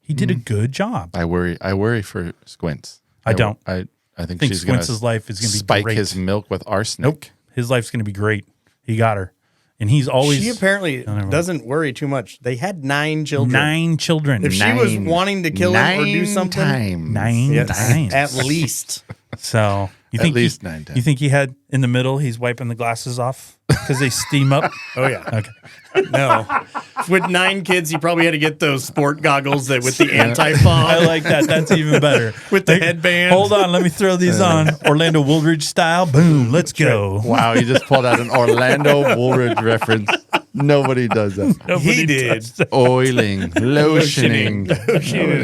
He did a good job. I worry for Squints. I don't. I think think she's going Squints' life is going to be spike great. his milk with arsenic. Nope. His life's going to be great. He got her. And he's always... She apparently doesn't worry too much. They had 9 children. 9 children. If she was wanting to kill him or do something, times. 9 yes, times. at least. So you At think least 9 times. You think he had in the middle? He's wiping the glasses off because they steam up. Oh yeah. Okay. No. With 9 kids, he probably had to get those sport goggles that with the anti-fog. I like that. That's even better. With the headband. Hold on, let me throw these on. Orlando Woolridge style. Boom. Let's go. Wow, you just pulled out an Orlando Woolridge reference. Nobody does that. He did. Oiling, lotioning.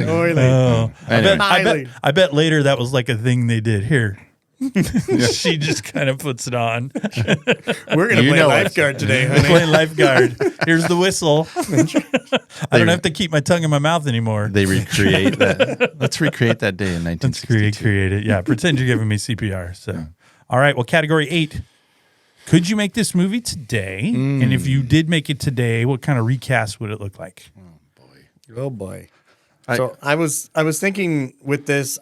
Oiling. Oh, Anyway. I bet later that was like a thing they did. Here. She just kind of puts it on. We're going to You play know lifeguard today, honey. Playing lifeguard. Here's the whistle. I don't have to keep my tongue in my mouth anymore. They recreate that. Let's recreate that day in Let's 1962. create it. Yeah, pretend you're giving me CPR. So, all right. Well, category 8. Could you make this movie today? And if you did make it today, what kind of recast would it look like? Oh boy. So I was thinking with this,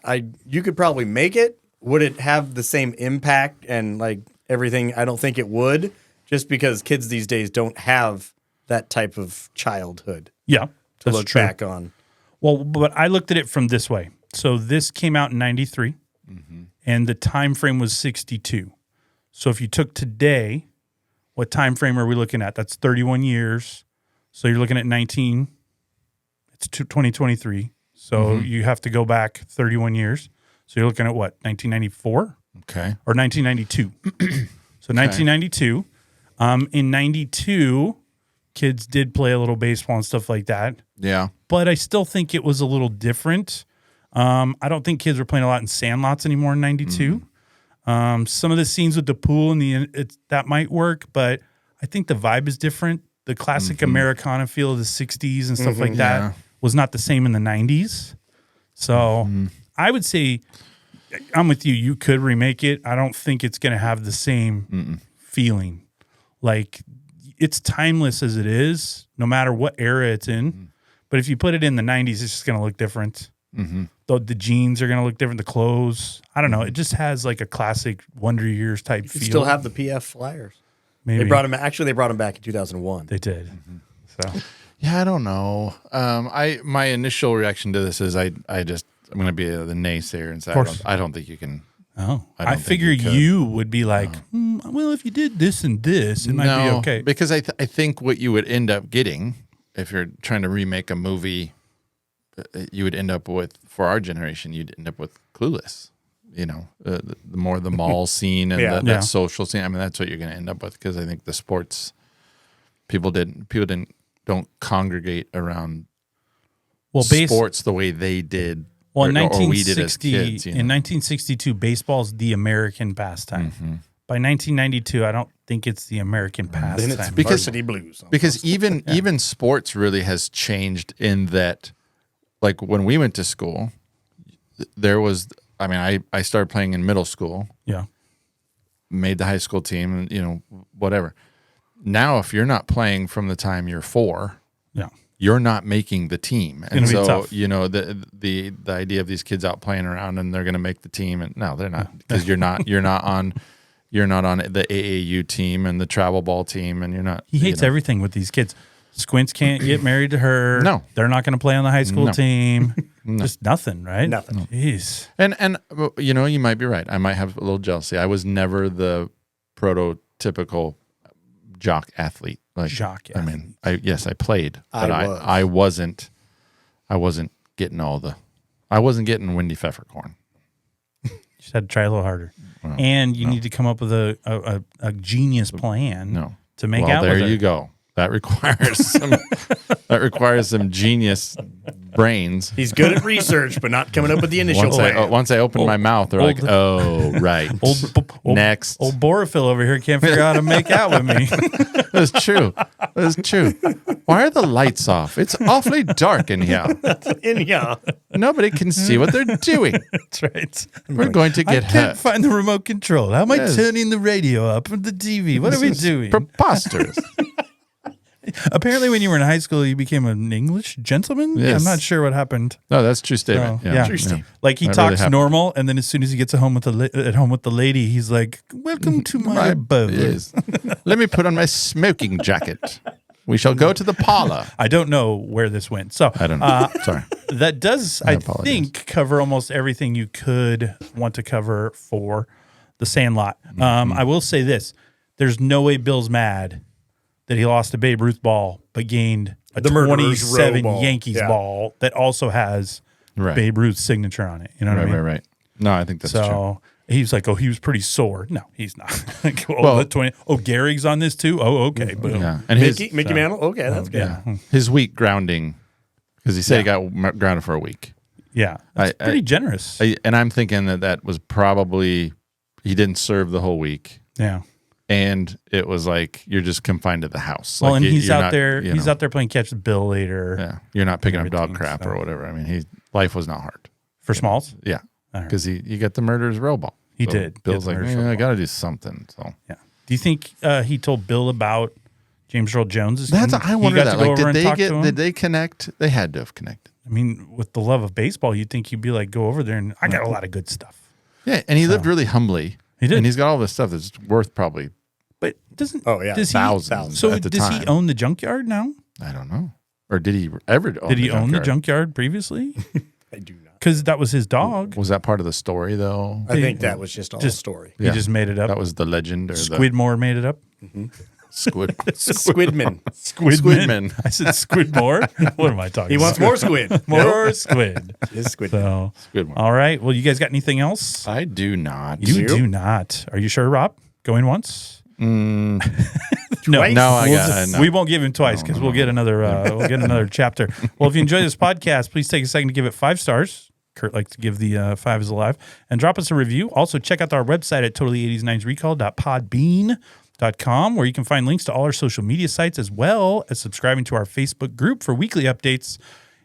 you could probably make it. Would it have the same impact and like everything? I don't think it would, just because kids these days don't have that type of childhood Yeah, to look back on. Well, but I looked at it from this way. So this came out in 93, and the time frame was 62. So if you took today, what time frame are we looking at? That's 31 years. So you're looking at 2023. So you have to go back 31 years. So you're looking at what, 1994? Okay. Or 1992. So 1992. In 92, kids did play a little baseball and stuff like that. Yeah. But I still think it was a little different. I don't think kids were playing a lot in sandlots anymore in 92. Some of the scenes with the pool and that might work, but I think the vibe is different. The classic Americana feel of the 60s and stuff like that was not the same in the 90s. So I would say I'm with you. You could remake it. I don't think it's going to have the same feeling. Like, it's timeless as it is, no matter what era it's in. But if you put it in the 90s, it's just going to look different. The jeans are going to look different. The clothes. I don't know. It just has like a classic Wonder Years type feel. Still have the PF Flyers. Maybe. They brought them. Actually, they brought them back in 2001. They did. So Yeah, I don't know. My initial reaction to this is I'm going to be the naysayer and say I don't think you can. I figure you would be like, well, if you did this and this, it might be okay. Because I think what you would end up getting if you're trying to remake a movie, you would end up with, for our generation, you'd end up with Clueless. You know, the more the mall scene and that social scene. I mean, that's what you're going to end up with, because I think the sports people don't congregate around sports the way they did. Well, in or we did as 1960, kids, you know? in 1962, baseball's the American pastime. By 1992, I don't think it's the American pastime. Then it's Because- Varsity Blues. Because even sports really has changed in that, like when we went to school, there was. I mean, I started playing in middle school. Yeah. Made the high school team, and whatever. Now, if you're not playing from the time you're 4, you're not making the team. And gonna be so, tough. the idea of these kids out playing around and they're going to make the team, and no, they're not, because you're not on the AAU team and the travel ball team, and you're not. He hates everything with these kids. Squints can't get married to her. No. They're not going to play on the high school No. team. Just nothing, right? Nothing. Jeez. And you might be right. I might have a little jealousy. I was never the prototypical jock athlete. Jock I mean, I played, but I wasn't getting I wasn't getting Wendy Peffercorn. You just had to try a little harder. And you need to come up with a genius plan No. to make Well, out there with her. you go. That requires some genius brains. He's good at research, but not coming up with the initial plan. Once I open my mouth, they're like, "Oh, right." Next, old Borophil over here can't figure out how to make out with me. That's true. That's true. Why are the lights off? It's awfully dark in here. Nobody can see what they're doing. That's right. We're going to get I can't hurt. find the remote control. How am I turning the radio up and the TV? What are we doing? Preposterous. Apparently, when you were in high school, you became an English gentleman. Yes. I'm not sure what happened. No, that's a true statement. Yeah. True statement. Like he That talks really happened. normal, and then as soon as he gets at home with the lady, he's like, "Welcome to my abode." Yes. Let me put on my smoking jacket. We shall go to the parlor. I don't know where this went. So I don't know. Sorry. that does, I apologize. think, cover almost everything you could want to cover for the Sandlot. I will say this: there's no way Bill's mad that he lost a Babe Ruth ball, but gained a The Murderer's 27 Row ball. Yankees Yeah. ball that also has Right. Babe Ruth's signature on it. You know what I mean? Right. No, I think that's true. So he's like, "Oh, he was pretty sore." No, he's not. Like, Well- the 20. Oh, Gehrig's on this too. Oh, okay. Boom. Yeah. And his Mickey Mantle? Okay, that's good. Yeah. his week grounding, because he said he got grounded for a week. Yeah. That's I- pretty generous. And I'm thinking that was probably he didn't serve the whole week, yeah. and it was like you're just confined to the house. Well, Like, and he's you're out not, there. you He's know, out there playing catch the Bill later Yeah, you're not picking up dog everything, crap so. or whatever. I mean, life was not hard. for Smalls. Yeah, All right. because he got the murderer's row ball. He So did Bill's get the like, murderer's row I ball. got to do something. So Yeah. Do you think he told Bill about James Earl Jones? that's I wonder that. Like, him? did they connect? They had to have connected. I mean, with the love of baseball, you'd think he'd be like, go over there and I got a lot of good stuff. Yeah, and he lived really humbly. He did. and he's got all this stuff that's worth probably But doesn't Oh, yeah. does he, thousands So at the does he time. own the junkyard now? I don't know, or did he ever? Did he own the junkyard previously? I do not. Because that was his dog. Was that part of the story though? I think that was just all a story. He just made it up. That was the legend or Squidmore made it up. the squid. Squidman. Squidman. I said Squidmore. What am I talking He about? wants more squid. More squid. It's Squidman. So, Squidmore. all right. Well, you guys got anything else? I do not. You do not. Are you sure, Rob? Going once? No, Twice? No, I We'll got. just- no. We won't give him twice because we'll get another chapter. Well, if you enjoy this podcast, please take a second to give it 5 stars. Kurt likes to give the 5 is alive, and drop us a review. Also, check out our website at totally80s9recall.podbean.com, where you can find links to all our social media sites as well as subscribing to our Facebook group for weekly updates.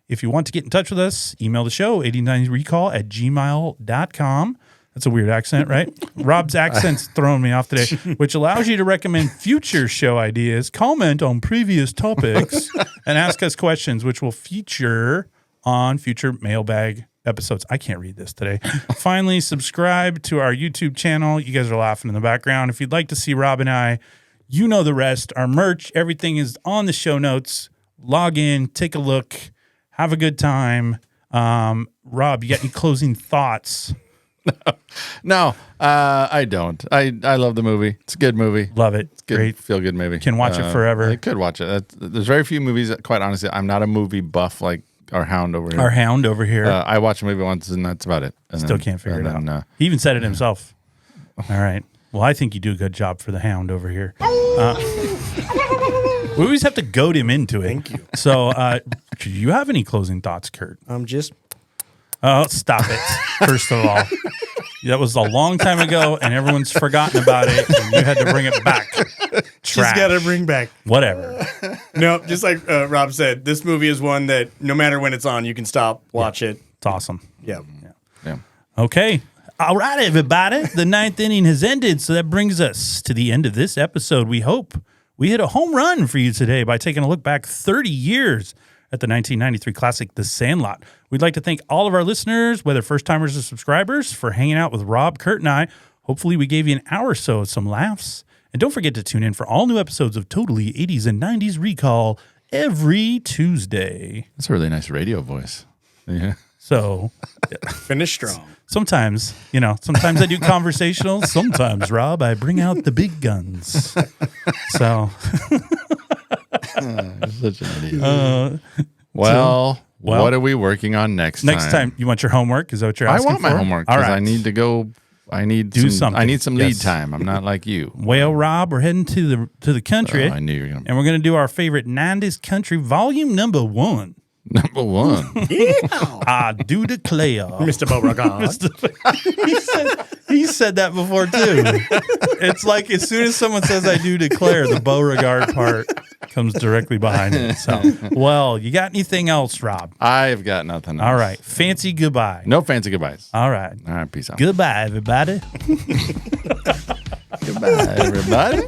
If you want to get in touch with us, email the show 89recall@gmail.com. That's a weird accent, right? Rob's accent's throwing me off today, which allows you to recommend future show ideas, comment on previous topics, and ask us questions, which will feature on future mailbag episodes. I can't read this today. Finally, subscribe to our YouTube channel. You guys are laughing in the background. If you'd like to see Rob and I, you know the rest. Our merch, everything is on the show notes. Log in, take a look, have a good time. Rob, you got any closing thoughts? No, I don't. I love the movie. It's a good movie. Love it. Good, Great. feel good movie. Can watch it forever. I could watch it. There's very few movies that, quite honestly, I'm not a movie buff like our Hound over here. Our Hound over here. I watch a movie once and that's about it. And Still then- can't figure it and out. then, He even said it himself. All right. Well, I think you do a good job for the Hound over here. We always have to goad him into it. Thank you. So, do you have any closing thoughts, Kurt? Just Oh, stop it. First of all, that was a long time ago, and everyone's forgotten about it. And you had to bring it back. just got to bring back. Whatever. No, just like Rob said, this movie is one that no matter when it's on, you can stop, watch it. It's awesome. Yeah. yeah. Okay. All right, everybody. The 9th inning has ended, so that brings us to the end of this episode. We hope we hit a home run for you today by taking a look back 30 years at the 1993 classic, The Sandlot. We'd like to thank all of our listeners, whether first-timers or subscribers, for hanging out with Rob, Kurt, and I. Hopefully we gave you an hour or so of some laughs. And don't forget to tune in for all new episodes of Totally 80s and 90s Recall every Tuesday. That's a really nice radio voice. Yeah. So Finish strong. sometimes I do conversational. Sometimes, Rob, I bring out the big guns. So, You're such an idiot. Well, what are we working on next time? next time, you want your homework? Is that what you're I asking want my for? homework All because right. I need to go I need Do something. I need some lead Yes. time. I'm not like you. Well, Rob, we're heading to the country, I knew you were going to. and we're going to do our favorite 90s country volume number 1. Number one. I do declare. Mr. Beauregard. He said that before, too. It's like as soon as someone says I do declare, the Beauregard part comes directly behind it. So, well, you got anything else, Rob? I've got nothing else. All right. Fancy goodbye. No fancy goodbyes. All right. All right, peace out. Goodbye, everybody. Goodbye, everybody.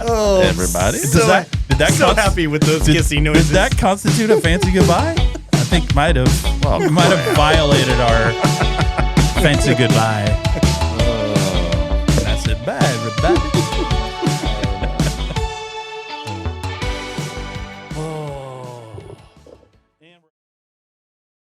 Oh, Everybody. Did that so happy with those kissy Did noises. that constitute a fancy goodbye? I think might have. Well, Might have violated our fancy goodbye.